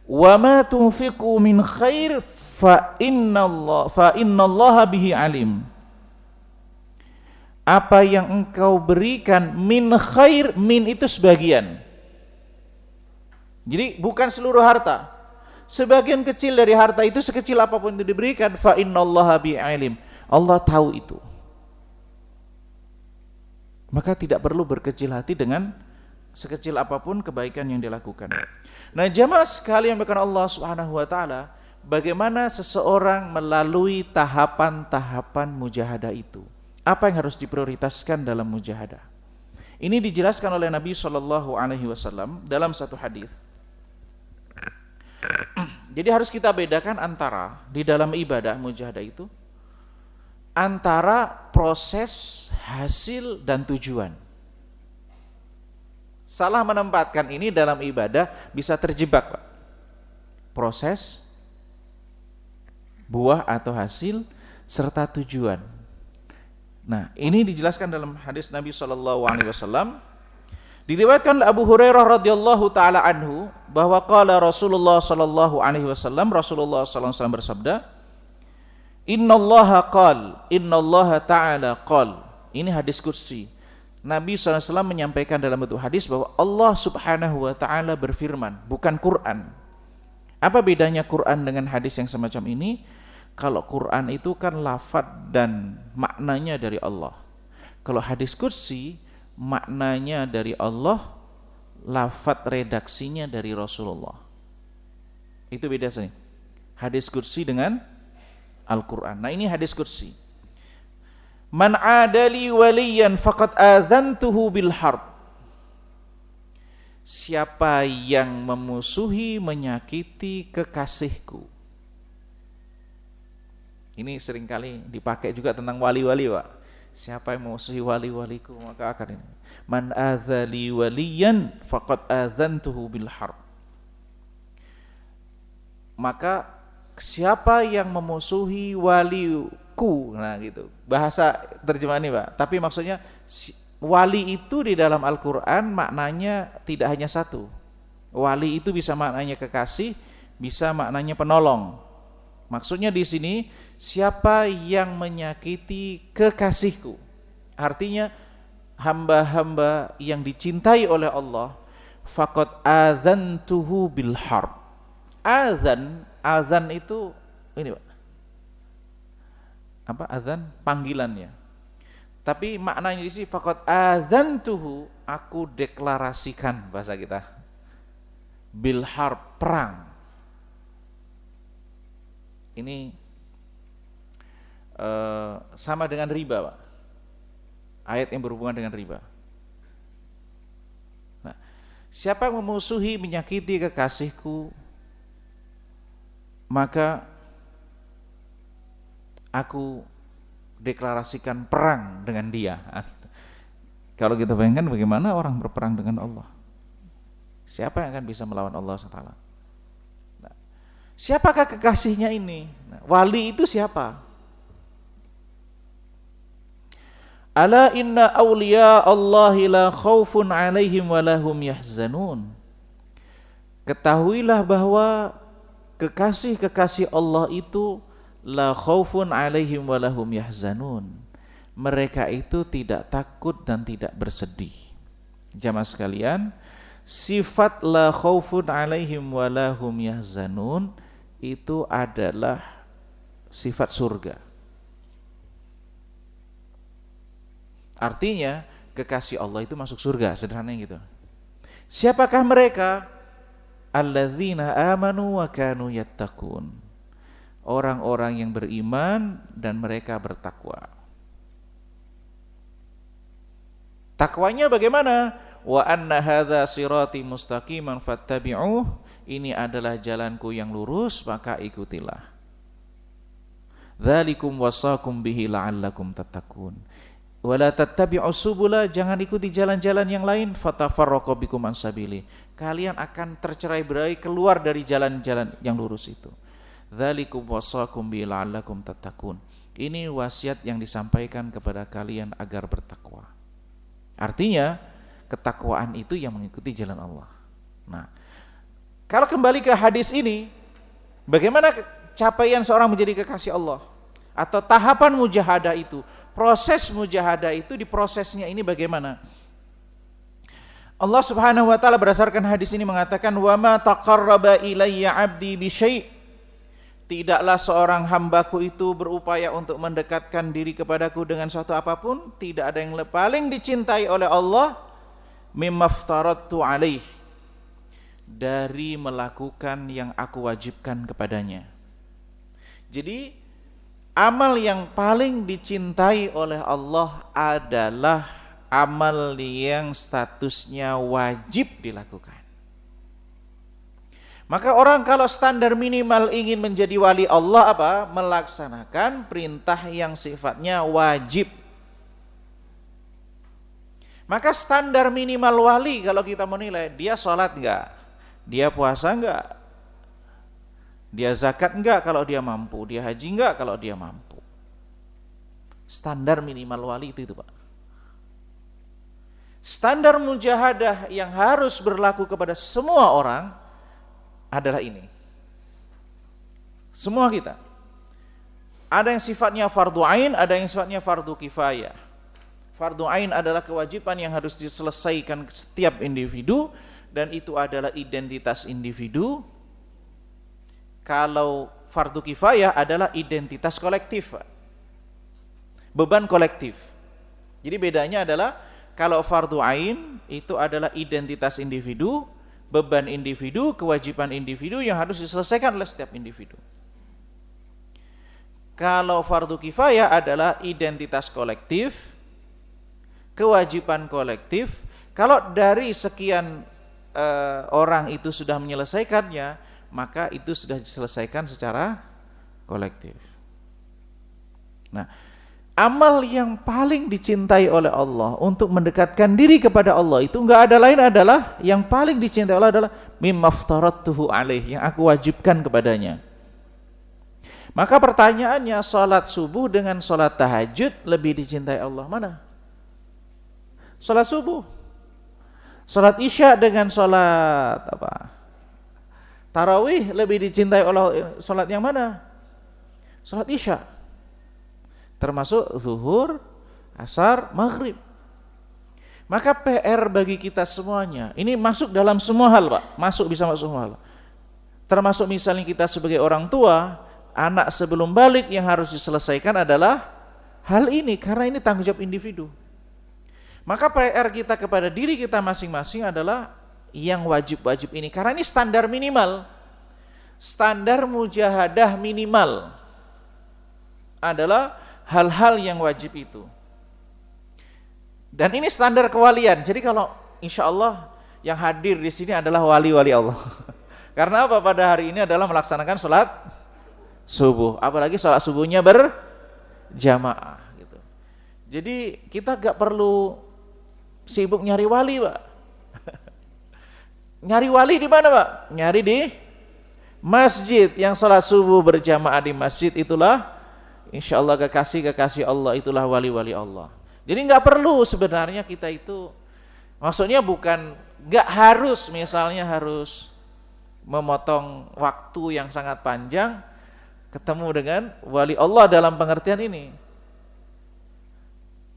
Wa ma tunfiqu min khair fa innallaha bihi alim. Apa yang engkau berikan min khair, min itu sebagian. Jadi bukan seluruh harta. Sebagian kecil dari harta itu, sekecil apapun itu diberikan, fa innallaha bi'alim. Allah tahu itu. Maka tidak perlu berkecil hati dengan sekecil apapun kebaikan yang dilakukan. Nah, jamaah sekalian berkata Allah Subhanahu wa taala, bagaimana seseorang melalui tahapan-tahapan mujahadah itu? Apa yang harus diprioritaskan dalam mujahadah? Ini dijelaskan oleh Nabi sallallahu alaihi wasallam dalam satu hadis. Jadi harus kita bedakan antara di dalam ibadah mujahadah itu antara proses, hasil dan tujuan. Salah menempatkan ini dalam ibadah bisa terjebak, Pak. Proses, buah atau hasil serta tujuan. Nah, ini dijelaskan dalam hadis Nabi sallallahu alaihi wasallam. Diriwayatkan oleh Abu Hurairah radhiyallahu taala anhu bahwa qala Rasulullah sallallahu alaihi wasallam, Rasulullah sallallahu alaihi wasallam bersabda, "Innallaha qala, innallaha ta'ala qala." Ini hadis qudsi. Nabi sallallahu alaihi wasallam menyampaikan dalam bentuk hadis bahwa Allah Subhanahu wa taala berfirman, bukan Quran. Apa bedanya Quran dengan hadis yang semacam ini? Kalau Quran itu kan lafaz dan maknanya dari Allah. Kalau hadis qudsi maknanya dari Allah, lafaz redaksinya dari Rasulullah. Itu beda sih. Hadis qudsi dengan Al-Quran. Nah, ini hadis qudsi. Man adali waliyan faqad adzantuhu bil harb. Siapa yang memusuhi, menyakiti kekasihku. Ini seringkali dipakai juga tentang wali-wali, Pak. Siapa yang memusuhi wali-waliku maka akan ini. Man adzali waliyan faqad adzantuhu bil harb. Maka siapa yang memusuhi waliku, nah gitu. Bahasa terjemahan ini, Pak. Tapi maksudnya wali itu di dalam Al-Qur'an maknanya tidak hanya satu. Wali itu bisa maknanya kekasih, bisa maknanya penolong. Maksudnya di sini siapa yang menyakiti kekasihku. Artinya hamba-hamba yang dicintai oleh Allah, faqad adzantuhu bil harb. Azan itu ini, Pak. Apa azan? Panggilannya. Tapi maknanya di sini faqad adzantuhu, aku deklarasikan bahasa kita. Bil harb, perang. Ini sama dengan riba, Pak. Ayat yang berhubungan dengan riba. Nah, siapa yang memusuhi, menyakiti kekasihku, maka aku deklarasikan perang dengan dia. Kalau kita bayangkan bagaimana orang berperang dengan Allah. Siapa yang akan bisa melawan Allah SWT? Siapakah kekasihnya ini? Nah, wali itu siapa? Ala inna awliya Allahi la khawfun alaihim wa lahum yahzanun. Ketahuilah bahwa kekasih-kekasih Allah itu la khaufun 'alaihim wa lahum yahzanun. Mereka itu tidak takut dan tidak bersedih. Jamaah sekalian, sifat la khaufun 'alaihim wa lahum yahzanun itu adalah sifat surga. Artinya kekasih Allah itu masuk surga, sederhananya gitu. Siapakah mereka? Alladzina amanu wa kanu yattaqun. Orang-orang yang beriman dan mereka bertakwa. Takwanya bagaimana? Wa anna hadza sirati mustaqiman fattabi'uh. Ini adalah jalanku yang lurus, maka ikutilah. Dzalikum wasaqum bihi la'allakum tattaqun. Wala tattabi'us subula, jangan ikuti jalan-jalan yang lain, fatafarraqu bikum an sabili. Kalian akan tercerai-berai keluar dari jalan-jalan yang lurus itu. Dzalikum wasaqum bihi la'allakum tattaqun. Ini wasiat yang disampaikan kepada kalian agar bertakwa. Artinya, ketakwaan itu yang mengikuti jalan Allah. Nah, kalau kembali ke hadis ini, bagaimana capaian seorang menjadi kekasih Allah? Atau tahapan mujahadah itu, proses mujahadah itu di prosesnya ini bagaimana? Allah Subhanahu wa taala berdasarkan hadis ini mengatakan, "Wa ma taqarraba ilayya 'abdi bi syai'." Tidaklah seorang hambaku itu berupaya untuk mendekatkan diri kepadaku dengan suatu apapun, tidak ada yang paling dicintai oleh Allah mimma aftaradtu alaih, dari melakukan yang aku wajibkan kepadanya. Jadi amal yang paling dicintai oleh Allah adalah amal yang statusnya wajib dilakukan. Maka orang kalau standar minimal ingin menjadi wali Allah apa? Melaksanakan perintah yang sifatnya wajib. Maka standar minimal wali kalau kita menilai, dia sholat enggak? Dia puasa enggak? Dia zakat enggak kalau dia mampu? Dia haji enggak kalau dia mampu? Standar minimal wali itu Pak. Standar mujahadah yang harus berlaku kepada semua orang adalah ini. Semua kita. Ada yang sifatnya fardu ain, ada yang sifatnya fardu kifayah. Fardu ain adalah kewajiban yang harus diselesaikan setiap individu, dan itu adalah identitas individu. Kalau fardu kifayah adalah identitas kolektif, beban kolektif. Jadi bedanya adalah kalau fardu ain itu adalah identitas individu, beban individu, kewajiban individu yang harus diselesaikan oleh setiap individu. Kalau fardu kifayah adalah identitas kolektif, kewajiban kolektif. Kalau dari sekian orang itu sudah menyelesaikannya, maka itu sudah diselesaikan secara kolektif. Nah, amal yang paling dicintai oleh Allah untuk mendekatkan diri kepada Allah itu enggak ada lain adalah, yang paling dicintai Allah adalah mimma aftaradtuhu alaih, yang aku wajibkan kepadanya. Maka pertanyaannya, salat subuh dengan salat tahajud lebih dicintai Allah mana? Salat subuh. Salat isya dengan salat apa? Tarawih lebih dicintai Allah, salat yang mana? Salat isya. Termasuk zuhur, asar, maghrib. Maka PR bagi kita semuanya, ini masuk dalam semua hal Pak, bisa masuk semua hal. Termasuk misalnya kita sebagai orang tua, anak sebelum balik yang harus diselesaikan adalah hal ini, karena ini tanggung jawab individu. Maka PR kita kepada diri kita masing-masing adalah yang wajib-wajib ini, karena ini standar minimal. Standar mujahadah minimal adalah hal-hal yang wajib itu. Dan ini standar kewalian. Jadi kalau insya Allah yang hadir di sini adalah wali-wali Allah. Karena apa? Pada hari ini adalah melaksanakan sholat subuh. Apalagi sholat subuhnya berjamaah. Gitu. Jadi kita gak perlu sibuk nyari wali Pak. Nyari wali di mana Pak? Nyari di masjid. Yang sholat subuh berjamaah di masjid itulah insya Allah kekasih Allah, itulah wali-wali Allah. Jadi nggak perlu sebenarnya kita itu, maksudnya bukan nggak harus misalnya harus memotong waktu yang sangat panjang ketemu dengan wali Allah dalam pengertian ini.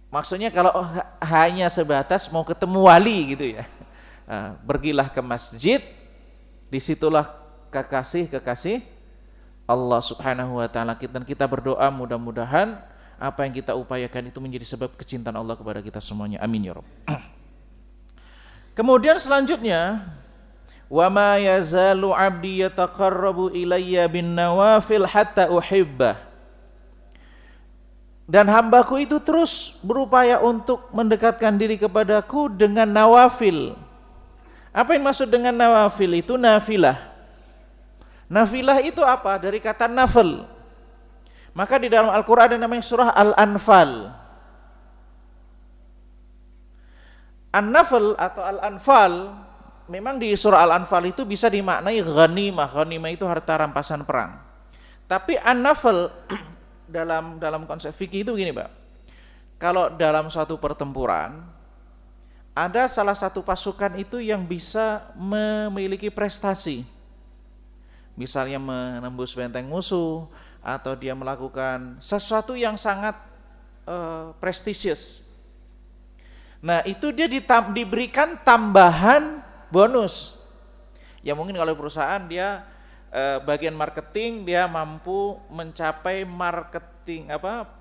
Maksudnya kalau hanya sebatas mau ketemu wali gitu ya, pergilah ke masjid, disitulah kekasih Allah Subhanahu wa taala. Dan kita berdoa mudah-mudahan apa yang kita upayakan itu menjadi sebab kecintaan Allah kepada kita semuanya. Amin ya Rabb. Kemudian selanjutnya, wa ma yazalu 'abdi yataqarrabu ilayya bin nawafil hatta uhibbah. Dan hambaku itu terus berupaya untuk mendekatkan diri kepadaku dengan nawafil. Apa yang maksud dengan nawafil itu? Nafilah. Nafilah itu apa? Dari kata nafil. Maka di dalam Al-Quran ada namanya surah Al-Anfal. An-Nafl atau Al-Anfal, memang di surah Al-Anfal itu bisa dimaknai ghanimah. Ghanimah itu harta rampasan perang. Tapi An-Nafl dalam konsep fikih itu begini, Pak. Kalau dalam suatu pertempuran ada salah satu pasukan itu yang bisa memiliki prestasi. Misalnya menembus benteng musuh, atau dia melakukan sesuatu yang sangat prestisius. Nah, itu dia diberikan tambahan bonus. Ya mungkin kalau perusahaan dia bagian marketing, dia mampu mencapai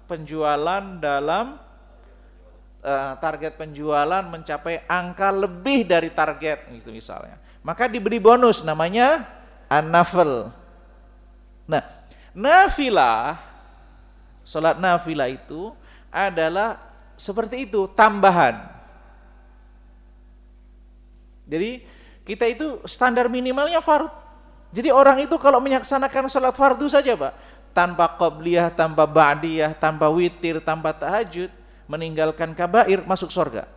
penjualan dalam target penjualan mencapai angka lebih dari target gitu misalnya. Maka diberi bonus namanya an-nafl. Nah, nafilah, salat nafilah itu adalah seperti itu, tambahan. Jadi kita itu standar minimalnya fardhu. Jadi orang itu kalau menyaksanakan salat fardhu saja, Pak, tanpa qabliyah, tanpa ba'diyah, tanpa witir, tanpa tahajud, meninggalkan kabair, masuk surga.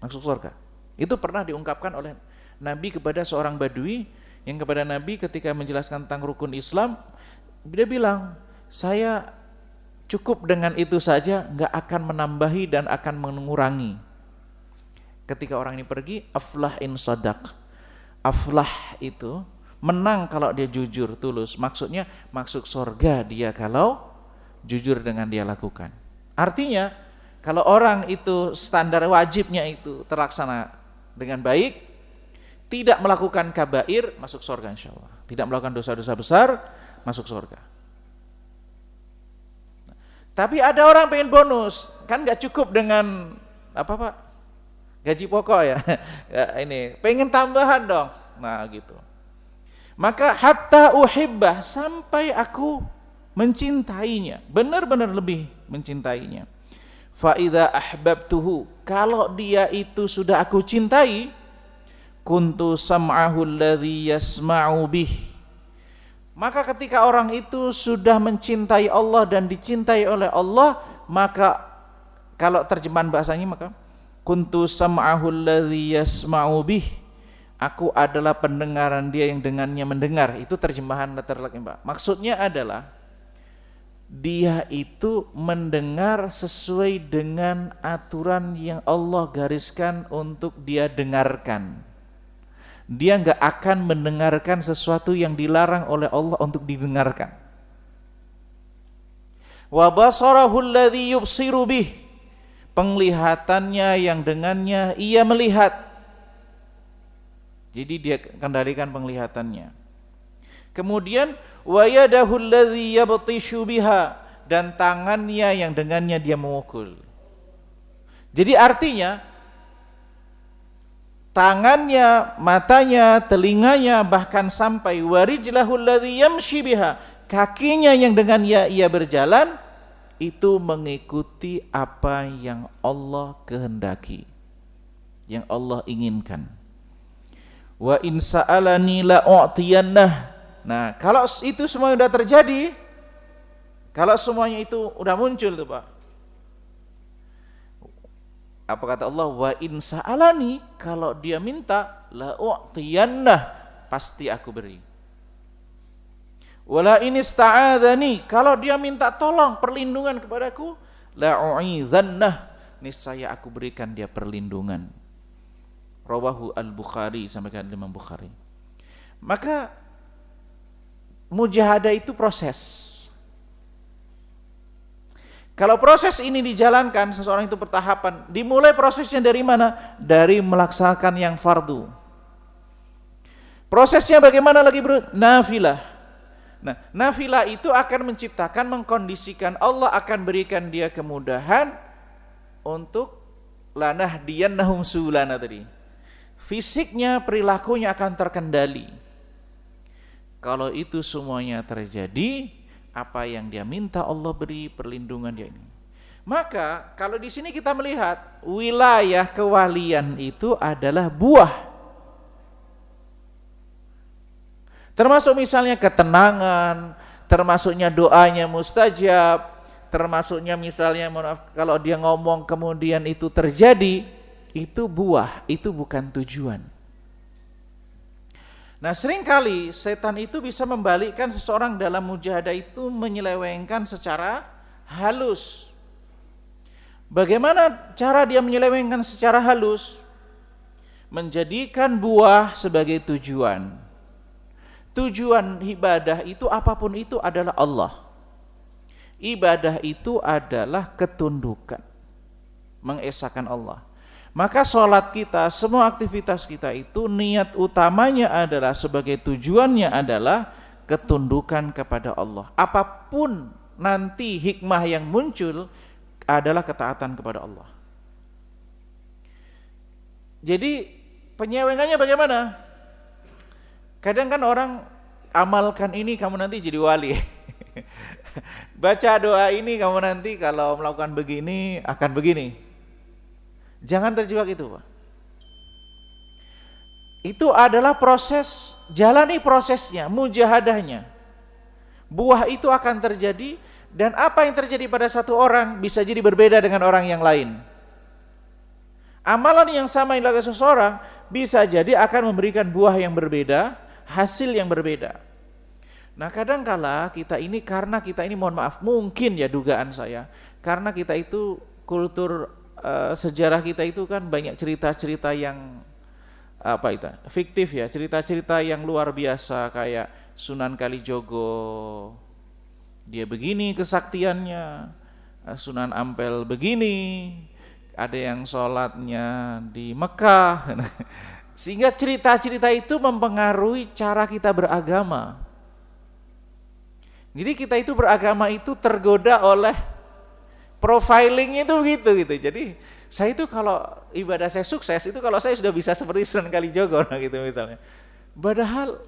Masuk surga. Itu pernah diungkapkan oleh Nabi kepada seorang badui, yang kepada Nabi ketika menjelaskan tentang rukun Islam, dia bilang, saya cukup dengan itu saja, nggak akan menambahi dan akan mengurangi. Ketika orang ini pergi, aflah in sadaq. Aflah itu menang kalau dia jujur, tulus. Maksudnya masuk surga dia kalau jujur dengan dia lakukan. Artinya kalau orang itu standar wajibnya itu terlaksana dengan baik, tidak melakukan kabair, masuk surga insyaallah. Tidak melakukan dosa-dosa besar, masuk surga. Tapi ada orang pengen bonus, kan nggak cukup dengan apa Pak? Gaji pokok ya. Ini pengen tambahan dong. Nah gitu. Maka hatta uhibbah, sampai aku mencintainya, benar-benar lebih mencintainya. Fa idza ahbabtuhu, kalau dia itu sudah aku cintai, kuntu sam'ahu alladhi yasma'u bih. Maka ketika orang itu sudah mencintai Allah dan dicintai oleh Allah, maka kalau terjemahan bahasanya maka kuntu sam'ahu alladhi yasma'u bih, aku adalah pendengaran dia yang dengannya mendengar. Itu terjemahan letterlek, Mbak. Maksudnya adalah dia itu mendengar sesuai dengan aturan yang Allah gariskan untuk dia dengarkan. Dia enggak akan mendengarkan sesuatu yang dilarang oleh Allah untuk didengarkan. Wa basarahu alladhi yubsiru bih, penglihatannya yang dengannya ia melihat. Jadi dia kendalikan penglihatannya. Kemudian wa yadahu alladhi yabtishu biha, dan tangannya yang dengannya dia memukul. Jadi artinya tangannya, matanya, telinganya, bahkan sampai warijlahu alladhi yamshi biha, kakinya yang dengannya ia berjalan, itu mengikuti apa yang Allah kehendaki, yang Allah inginkan. Wa in sa'alani la u'tiyannah. Nah, kalau itu semua sudah terjadi, kalau semuanya itu udah muncul tuh Pak, apa kata Allah? Wa in sa'alani, kalau dia minta, la u'tiyannah, pasti aku beri. Wala in ista'adzani, kalau dia minta tolong, perlindungan kepadaku, la u'idhannah, niscaya aku berikan dia perlindungan. Rawahu al-Bukhari, sampaikan Imam Bukhari. Maka mujahadah itu proses. Kalau proses ini dijalankan, seseorang itu bertahapan, dimulai prosesnya dari mana? Dari melaksanakan yang fardu. Prosesnya bagaimana lagi bro? Nafilah. Nah, nafilah itu akan menciptakan, mengkondisikan, Allah akan berikan dia kemudahan untuk lanahdiyannahum sulana tadi. Fisiknya, perilakunya akan terkendali. Kalau itu semuanya terjadi, apa yang dia minta Allah beri, perlindungan dia ini. Maka kalau di sini kita melihat wilayah kewalian itu adalah buah. Termasuk misalnya ketenangan, termasuknya doanya mustajab, termasuknya misalnya kalau dia ngomong kemudian itu terjadi, itu buah, itu bukan tujuan. Nah, seringkali setan itu bisa membalikkan seseorang dalam mujahadah itu menyelewengkan secara halus. Bagaimana cara dia menyelewengkan secara halus? Menjadikan buah sebagai tujuan. Tujuan ibadah itu apapun itu adalah Allah. Ibadah itu adalah ketundukan, mengesahkan Allah. Maka sholat kita, semua aktivitas kita itu niat utamanya adalah sebagai tujuannya adalah ketundukan kepada Allah. Apapun nanti hikmah yang muncul adalah ketaatan kepada Allah. Jadi penyewengannya bagaimana? Kadang kan orang amalkan ini kamu nanti jadi wali. Baca doa ini kamu nanti kalau melakukan begini akan begini. Jangan terjebak itu, Pak. Itu adalah proses, jalani prosesnya, mujahadahnya. Buah itu akan terjadi, dan apa yang terjadi pada satu orang bisa jadi berbeda dengan orang yang lain. Amalan yang sama yang dilakukan seseorang bisa jadi akan memberikan buah yang berbeda, hasil yang berbeda. Nah, kadangkala kita ini, karena kita ini mohon maaf, mungkin ya dugaan saya, karena kita itu kultur sejarah kita itu kan banyak cerita-cerita yang fiktif ya, cerita-cerita yang luar biasa kayak Sunan Kalijogo dia begini kesaktiannya, Sunan Ampel begini, ada yang sholatnya di Mekah. Sehingga cerita-cerita itu mempengaruhi cara kita beragama. Jadi kita itu beragama itu tergoda oleh profiling itu gitu. Jadi saya itu kalau ibadah saya sukses itu kalau saya sudah bisa seperti Sunan Kalijogo gitu misalnya. Padahal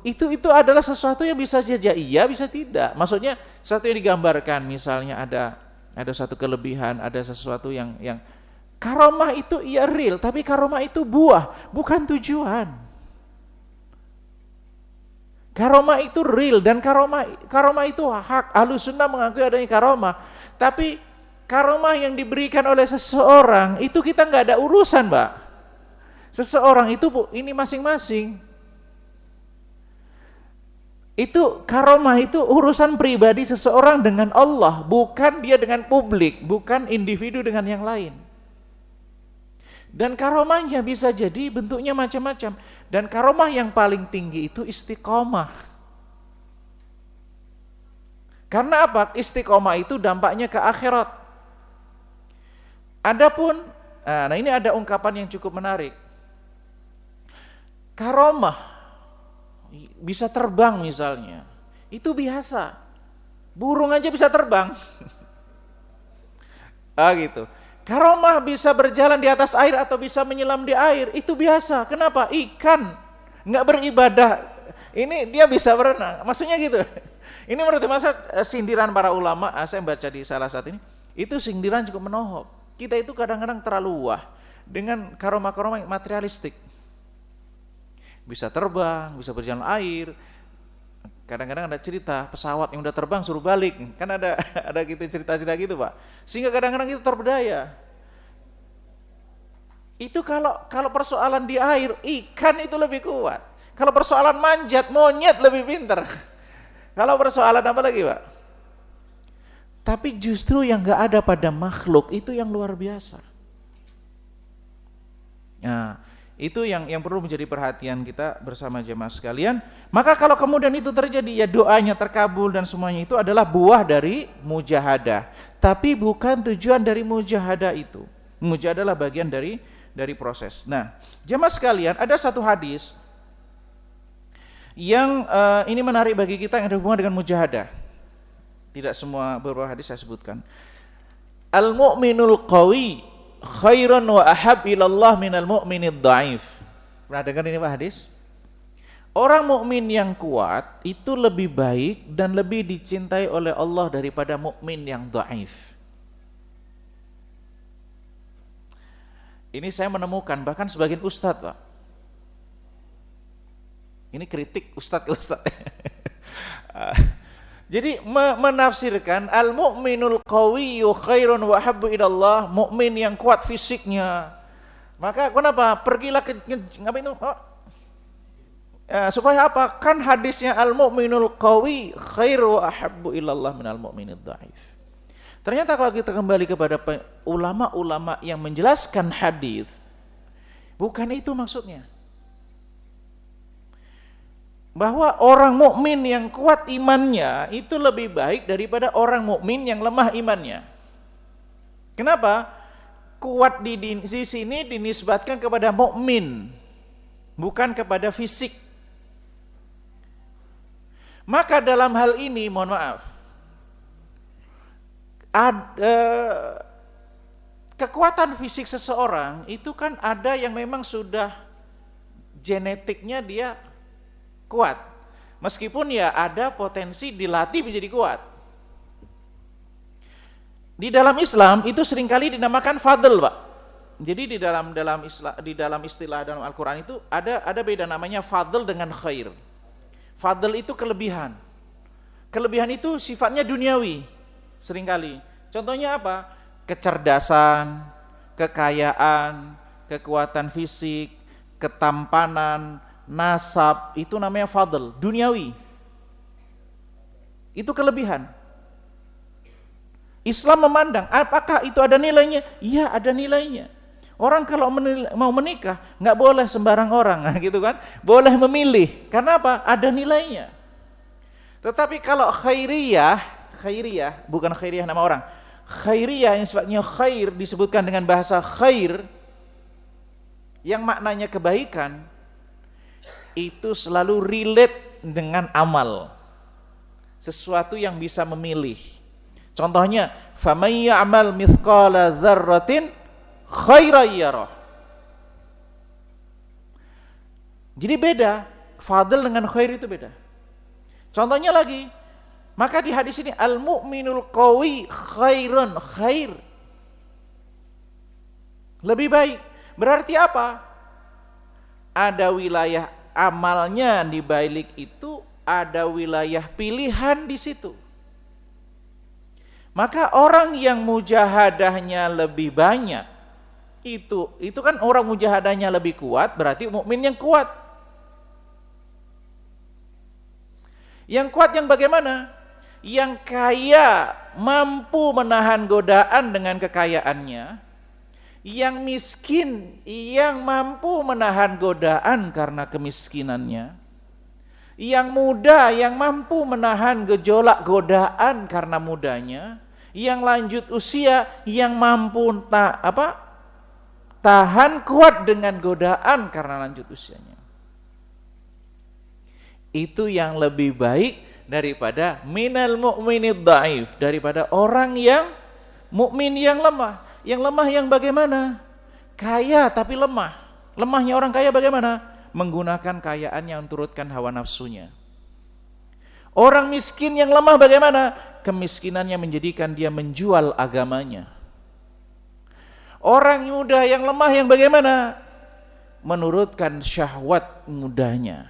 itu adalah sesuatu yang bisa saja iya, bisa tidak. Maksudnya sesuatu yang digambarkan, misalnya ada satu kelebihan, ada sesuatu yang karomah itu iya real, tapi karomah itu buah, bukan tujuan. Karomah itu real dan karomah itu hak. Ahlussunnah mengakui adanya karomah. Tapi karomah yang diberikan oleh seseorang itu kita nggak ada urusan, Mbak. Seseorang itu ini masing-masing. Itu karomah itu urusan pribadi seseorang dengan Allah, bukan dia dengan publik, bukan individu dengan yang lain. Dan karomahnya bisa jadi bentuknya macam-macam. Dan karomah yang paling tinggi itu istiqomah. Karena apa? Istiqomah itu dampaknya ke akhirat. Adapun, nah ini ada ungkapan yang cukup menarik. Karomah, bisa terbang misalnya. Itu biasa. Burung aja bisa terbang. Gitu. Karomah bisa berjalan di atas air atau bisa menyelam di air, itu biasa. Kenapa? Ikan nggak beribadah, ini dia bisa berenang. Maksudnya gitu. Ini menurut masa sindiran para ulama, saya baca di salah satu ini, itu sindiran cukup menohok. Kita itu kadang-kadang terlalu wah dengan karomah-karomah materialistik. Bisa terbang, bisa berjalan air. Kadang-kadang ada cerita pesawat yang udah terbang suruh balik, kan ada gitu cerita-cerita gitu, Pak. Sehingga kadang-kadang itu terpedaya. Itu kalau persoalan di air, ikan itu lebih kuat. Kalau persoalan manjat, monyet lebih pintar. Kalau persoalan apa lagi, Pak? Tapi justru yang nggak ada pada makhluk itu yang luar biasa. Nah, Itu yang perlu menjadi perhatian kita bersama jemaah sekalian. Maka kalau kemudian itu terjadi, ya doanya terkabul dan semuanya itu adalah buah dari mujahadah. Tapi bukan tujuan dari mujahadah itu. Mujahadah adalah bagian dari proses. Nah, jemaah sekalian, ada satu hadis yang ini menarik bagi kita yang ada hubungan dengan mujahadah. Tidak semua beberapa hadis saya sebutkan. Al-mu'minul qawi khairun wa ahab ilallah minal mu'minid dha'if. Pernah dengar ini Pak hadis? Orang mukmin yang kuat itu lebih baik dan lebih dicintai oleh Allah daripada mukmin yang dhaif. Ini saya menemukan bahkan sebagian ustadz, Pak. Ini kritik ustadz ke ustadz. Jadi menafsirkan al-mu'minul qawiyyu khairun wa habbu ilallah, mukmin yang kuat fisiknya. Maka kenapa? Pergilah ke apa itu? Supaya apa? Kan hadisnya al-mu'minul qawi khairu wa habbu ilallah minal mu'minid dhaif. Ternyata kalau kita kembali kepada ulama-ulama yang menjelaskan hadis, bukan itu maksudnya. Bahwa orang mukmin yang kuat imannya itu lebih baik daripada orang mukmin yang lemah imannya. Kenapa? Kuat di sini dinisbatkan kepada mukmin, bukan kepada fisik. Maka dalam hal ini, mohon maaf, kekuatan fisik seseorang itu kan ada yang memang sudah genetiknya dia kuat, meskipun ya ada potensi dilatih menjadi kuat. Di dalam Islam itu seringkali dinamakan fadl, Pak. Jadi di dalam istilah dalam Al-Quran itu ada beda, namanya fadl dengan khair. Fadl itu kelebihan. Kelebihan itu sifatnya duniawi seringkali. Contohnya apa? Kecerdasan, kekayaan, kekuatan fisik, ketampanan, nasab, itu namanya fadl, duniawi. Itu kelebihan. Islam memandang, apakah itu ada nilainya? Iya, ada nilainya. Orang kalau mau menikah, nggak boleh sembarang orang, gitu kan? Boleh memilih. Karena apa? Ada nilainya. Tetapi kalau khairiyah, bukan khairiyah nama orang. Khairiyah yang sifatnya khair, disebutkan dengan bahasa khair, yang maknanya kebaikan, itu selalu relate dengan amal, sesuatu yang bisa memilih. Contohnya, faman ya'mal mithqala dzarratin khairan yarah. Jadi beda, fadl dengan khair itu beda. Contohnya lagi, maka di hadis ini al-mu'minul qawi khairun, khair lebih baik. Berarti apa? Ada wilayah amalnya di balik itu, ada wilayah pilihan di situ. Maka orang yang mujahadahnya lebih banyak, itu kan orang mujahadahnya lebih kuat, berarti mukmin yang kuat. Yang kuat yang bagaimana? Yang kaya mampu menahan godaan dengan kekayaannya. Yang miskin yang mampu menahan godaan karena kemiskinannya. Yang muda yang mampu menahan gejolak godaan karena mudanya. Yang lanjut usia yang mampu tahan kuat dengan godaan karena lanjut usianya. Itu yang lebih baik daripada minal mu'minid dhaif, daripada orang yang mukmin yang lemah. Yang lemah yang bagaimana? Kaya tapi lemah. Lemahnya orang kaya bagaimana? Menggunakan kekayaannya untuk turutkan hawa nafsunya. Orang miskin yang lemah bagaimana? Kemiskinannya menjadikan dia menjual agamanya. Orang muda yang lemah yang bagaimana? Menurutkan syahwat mudanya.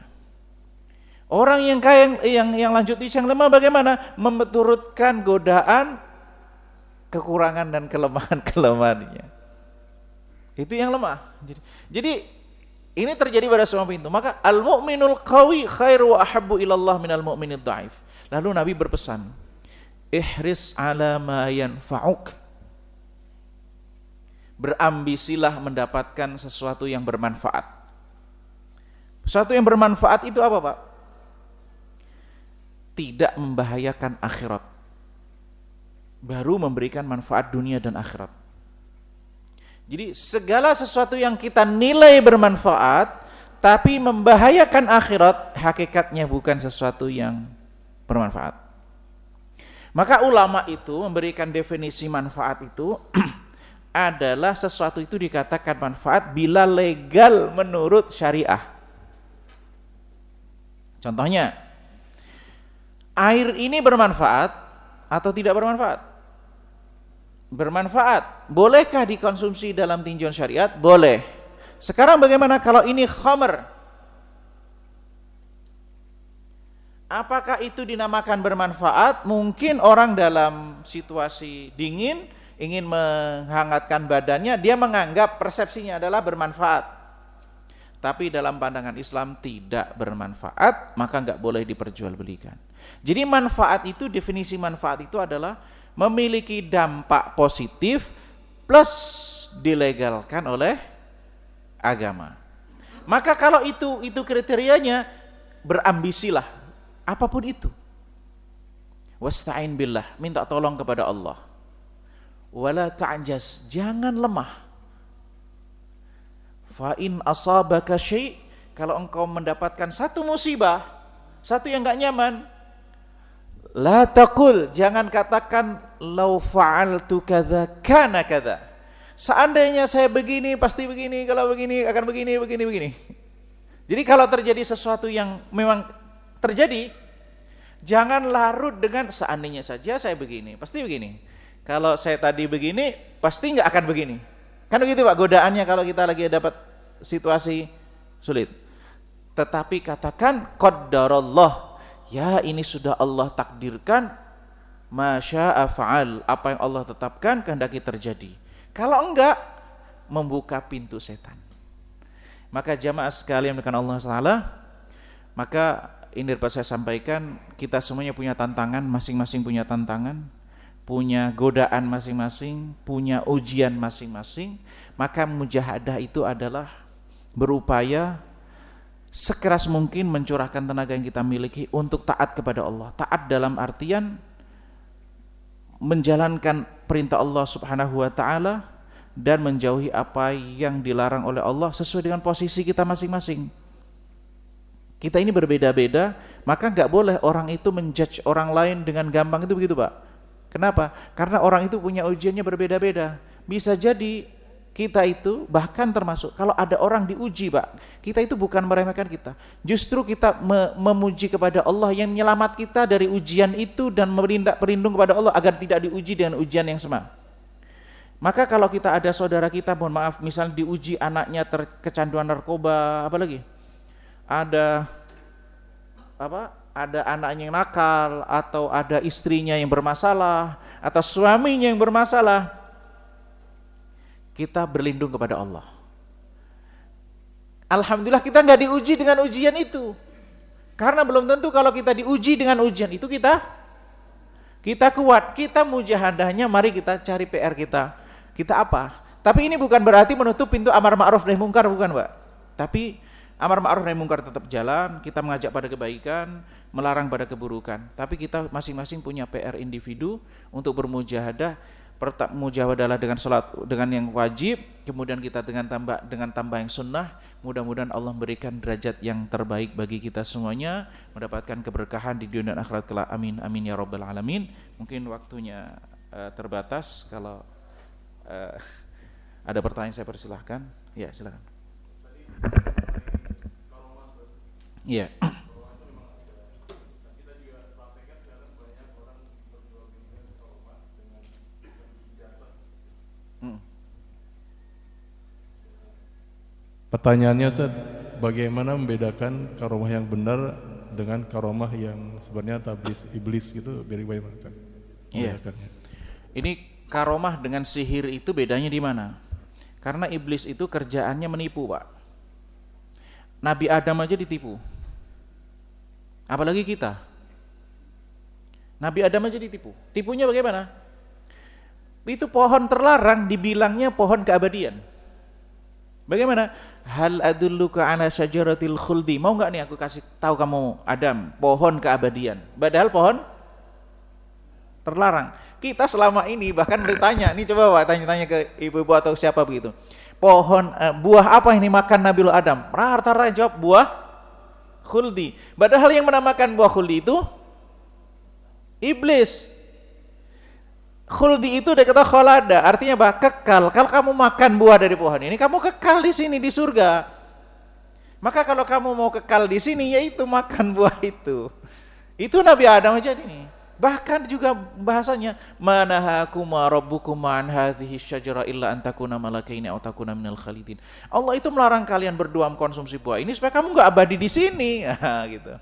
Orang yang kaya yang lanjut usia yang lemah bagaimana? Menurutkan godaan, kekurangan dan kelemahan-kelemahannya. Itu yang lemah. Jadi ini terjadi pada semua pintu. Maka al-mu'minul qawi khairu wa ahabbu ilallah minal mu'minid dhaif. Lalu Nabi berpesan, ihris ala ma yanfa'uk. Berambisilah mendapatkan sesuatu yang bermanfaat. Sesuatu yang bermanfaat itu apa, Pak? Tidak membahayakan akhirat, baru memberikan manfaat dunia dan akhirat. Jadi segala sesuatu yang kita nilai bermanfaat tapi membahayakan akhirat, hakikatnya bukan sesuatu yang bermanfaat. Maka ulama itu memberikan definisi manfaat itu adalah sesuatu itu dikatakan manfaat bila legal menurut syariah. Contohnya, air ini bermanfaat atau tidak bermanfaat? Bermanfaat. Bolehkah dikonsumsi dalam tinjauan syariat? Boleh. Sekarang bagaimana kalau ini khamr? Apakah itu dinamakan bermanfaat? Mungkin orang dalam situasi dingin ingin menghangatkan badannya, dia menganggap persepsinya adalah bermanfaat. Tapi dalam pandangan Islam tidak bermanfaat, maka enggak boleh diperjualbelikan. Jadi manfaat itu, definisi manfaat itu adalah memiliki dampak positif plus dilegalkan oleh agama. Maka kalau itu kriterianya, berambisilah apapun itu. Wasta'in billah, minta tolong kepada Allah. Wala ta'jaz, jangan lemah. Fa in asabaka syai', kalau engkau mendapatkan satu musibah, satu yang enggak nyaman, la taqul, jangan katakan law fa'altu kadza kana kadza. Seandainya saya begini pasti begini, kalau begini akan begini. Jadi kalau terjadi sesuatu yang memang terjadi, jangan larut dengan seandainya saja saya begini, pasti begini. Kalau saya tadi begini, pasti enggak akan begini. Kan begitu Pak godaannya kalau kita lagi dapat situasi sulit. Tetapi katakan qaddarallah, ya ini sudah Allah takdirkan, masya'a fa'al, apa yang Allah tetapkan kehendaki terjadi. Kalau enggak, membuka pintu setan. Maka jamaah sekalian dengan Allah Ta'ala, maka ini dapat saya sampaikan, kita semuanya punya tantangan, masing-masing punya tantangan, punya godaan masing-masing, punya ujian masing-masing. Maka mujahadah itu adalah berupaya sekeras mungkin mencurahkan tenaga yang kita miliki untuk taat kepada Allah. Taat dalam artian menjalankan perintah Allah Subhanahu wa taala dan menjauhi apa yang dilarang oleh Allah sesuai dengan posisi kita masing-masing. Kita ini berbeda-beda, maka enggak boleh orang itu menjudge orang lain dengan gampang, itu begitu Pak. Kenapa? Karena orang itu punya ujiannya berbeda-beda. Bisa jadi kita itu bahkan termasuk kalau ada orang diuji Pak, kita itu bukan meremehkan kita, justru kita memuji kepada Allah yang menyelamat kita dari ujian itu dan berlindung kepada Allah agar tidak diuji dengan ujian yang sama. Maka kalau kita ada saudara kita, mohon maaf, misalnya diuji anaknya kecanduan narkoba, apalagi ada anaknya yang nakal, atau ada istrinya yang bermasalah, atau suaminya yang bermasalah, kita berlindung kepada Allah. Alhamdulillah kita nggak diuji dengan ujian itu, karena belum tentu kalau kita diuji dengan ujian itu kita kuat. Kita mujahadahnya, mari kita cari PR kita apa. Tapi ini bukan berarti menutup pintu amar ma'ruf nahi mungkar, bukan Pak. Tapi amar ma'ruf nahi mungkar tetap jalan, kita mengajak pada kebaikan, melarang pada keburukan. Tapi kita masing-masing punya PR individu untuk bermujahadah. Mujahadah dengan salat, dengan yang wajib, kemudian kita dengan tambah yang sunnah. Mudah-mudahan Allah memberikan derajat yang terbaik bagi kita semuanya, mendapatkan keberkahan di dunia dan akhirat kelak. Amin amin ya rabbal alamin. Mungkin waktunya terbatas, kalau ada pertanyaan saya persilahkan. Ya, silakan. Iya. Pertanyaannya Ustaz, bagaimana membedakan karomah yang benar dengan karomah yang sebenarnya tablis iblis gitu, bagaimana Ustaz? Iya. Ini karomah dengan sihir itu bedanya di mana? Karena iblis itu kerjaannya menipu, Pak. Nabi Adam aja ditipu. Apalagi kita. Nabi Adam aja ditipu. Tipunya bagaimana? Itu pohon terlarang dibilangnya pohon keabadian. Bagaimana? Hal adulluka ala syajaratil khuldi. Mau enggak nih aku kasih tahu kamu Adam, pohon keabadian. Padahal pohon terlarang. Kita selama ini bahkan bertanya, nih coba Pak tanya-tanya ke ibu-ibu atau siapa begitu. Pohon buah apa yang dimakan Nabiul Adam? Rata-rata jawab buah khuldi. Padahal yang menamakan buah khuldi itu iblis. Khuldi itu dia kata kholada, artinya apa? Kekal. Kalau kamu makan buah dari pohon ini, kamu kekal di sini di surga. Maka kalau kamu mau kekal di sini, yaitu makan buah itu. Itu Nabi Adam aja ini. Bahkan juga bahasanya, manahakuma rabbukuma an hadhihi syajara illa an takuna malakaini aw takuna minal khalidin. Allah itu melarang kalian berdua mengkonsumsi buah ini supaya kamu enggak abadi di sini, gitu.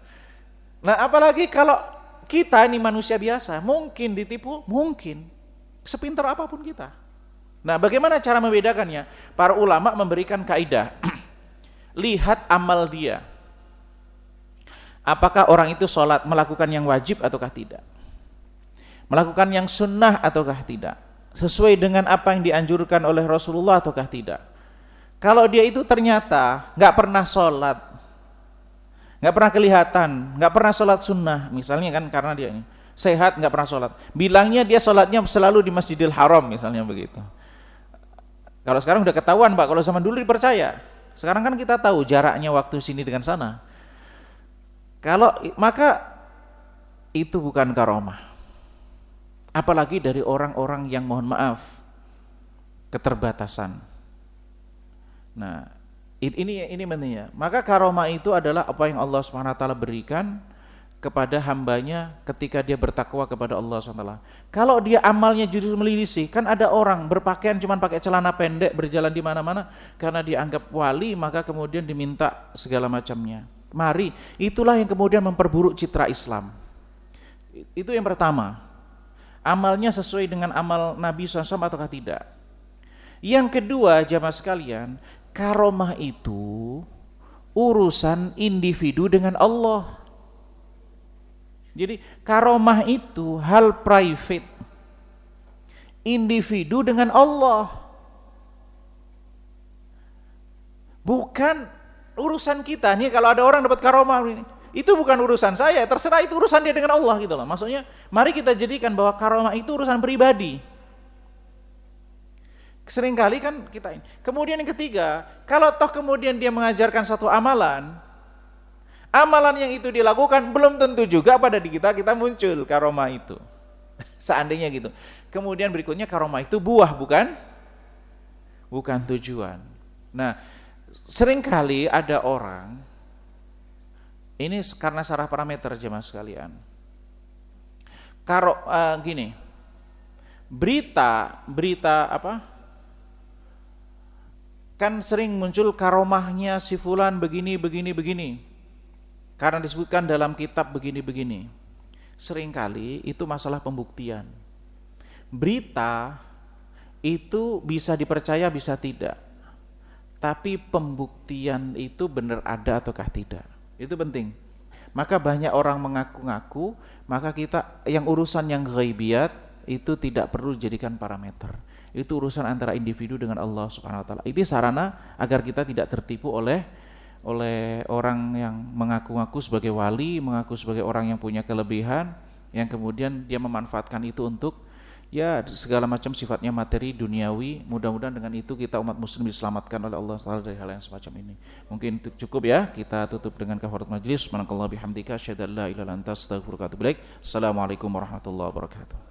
Nah, apalagi kalau kita ini manusia biasa, mungkin ditipu, mungkin. Sepintar apapun kita. Nah, bagaimana cara membedakannya? Para ulama memberikan kaidah. Lihat amal dia. Apakah orang itu sholat melakukan yang wajib ataukah tidak? Melakukan yang sunnah ataukah tidak? Sesuai dengan apa yang dianjurkan oleh Rasulullah ataukah tidak? Kalau dia itu ternyata nggak pernah sholat, nggak pernah kelihatan, nggak pernah sholat sunnah, misalnya kan karena dia ini sehat nggak pernah sholat, bilangnya dia sholatnya selalu di Masjidil Haram misalnya begitu. Kalau sekarang udah ketahuan Pak, kalau zaman dulu dipercaya. Sekarang kan kita tahu jaraknya waktu sini dengan sana. Kalau maka itu bukan karomah. Apalagi dari orang-orang yang mohon maaf keterbatasan. Nah, ini pentingnya. Maka karomah itu adalah apa yang Allah SWT berikan kepada hambanya ketika dia bertakwa kepada Allah SWT. Kalau dia amalnya justru melilisih, kan ada orang berpakaian cuma pakai celana pendek berjalan di mana-mana karena dianggap wali, maka kemudian diminta segala macamnya. Mari, itulah yang kemudian memperburuk citra Islam. Itu yang pertama. Amalnya sesuai dengan amal Nabi SAW ataukah tidak? Yang kedua, jamaah sekalian, karomah itu urusan individu dengan Allah. Jadi karomah itu hal private individu dengan Allah, bukan urusan kita. Nih kalau ada orang dapat karomah ini, itu bukan urusan saya, terserah, itu urusan dia dengan Allah gitu loh. Maksudnya mari kita jadikan bahwa karomah itu urusan pribadi. Seringkali kan kita ini. Kemudian yang ketiga, kalau toh kemudian dia mengajarkan satu amalan yang itu dilakukan, belum tentu juga pada di kita muncul karomah itu. Seandainya gitu. Kemudian berikutnya karomah itu buah, bukan tujuan. Nah, seringkali ada orang, ini karena salah parameter jemaah sekalian. Gini, berita apa? Kan sering muncul karomahnya si fulan begini. Karena disebutkan dalam kitab begini. Seringkali itu masalah pembuktian. Berita itu bisa dipercaya, bisa tidak. Tapi pembuktian itu benar ada ataukah tidak. Itu penting. Maka banyak orang mengaku-ngaku, maka kita yang urusan yang ghaibiyat itu tidak perlu dijadikan parameter. Itu urusan antara individu dengan Allah Subhanahu wa taala. Itu sarana agar kita tidak tertipu oleh orang yang mengaku-ngaku sebagai wali, mengaku sebagai orang yang punya kelebihan, yang kemudian dia memanfaatkan itu untuk ya segala macam sifatnya materi duniawi. Mudah-mudahan dengan itu kita umat muslim diselamatkan oleh Allah SWT dari hal yang semacam ini. Mungkin cukup ya, kita tutup dengan kafarat majlis. Subhanakallah bihamdika asyhadu an la ilaha illa anta astaghfiruka wa atubu ilaik. Assalamualaikum warahmatullahi wabarakatuh.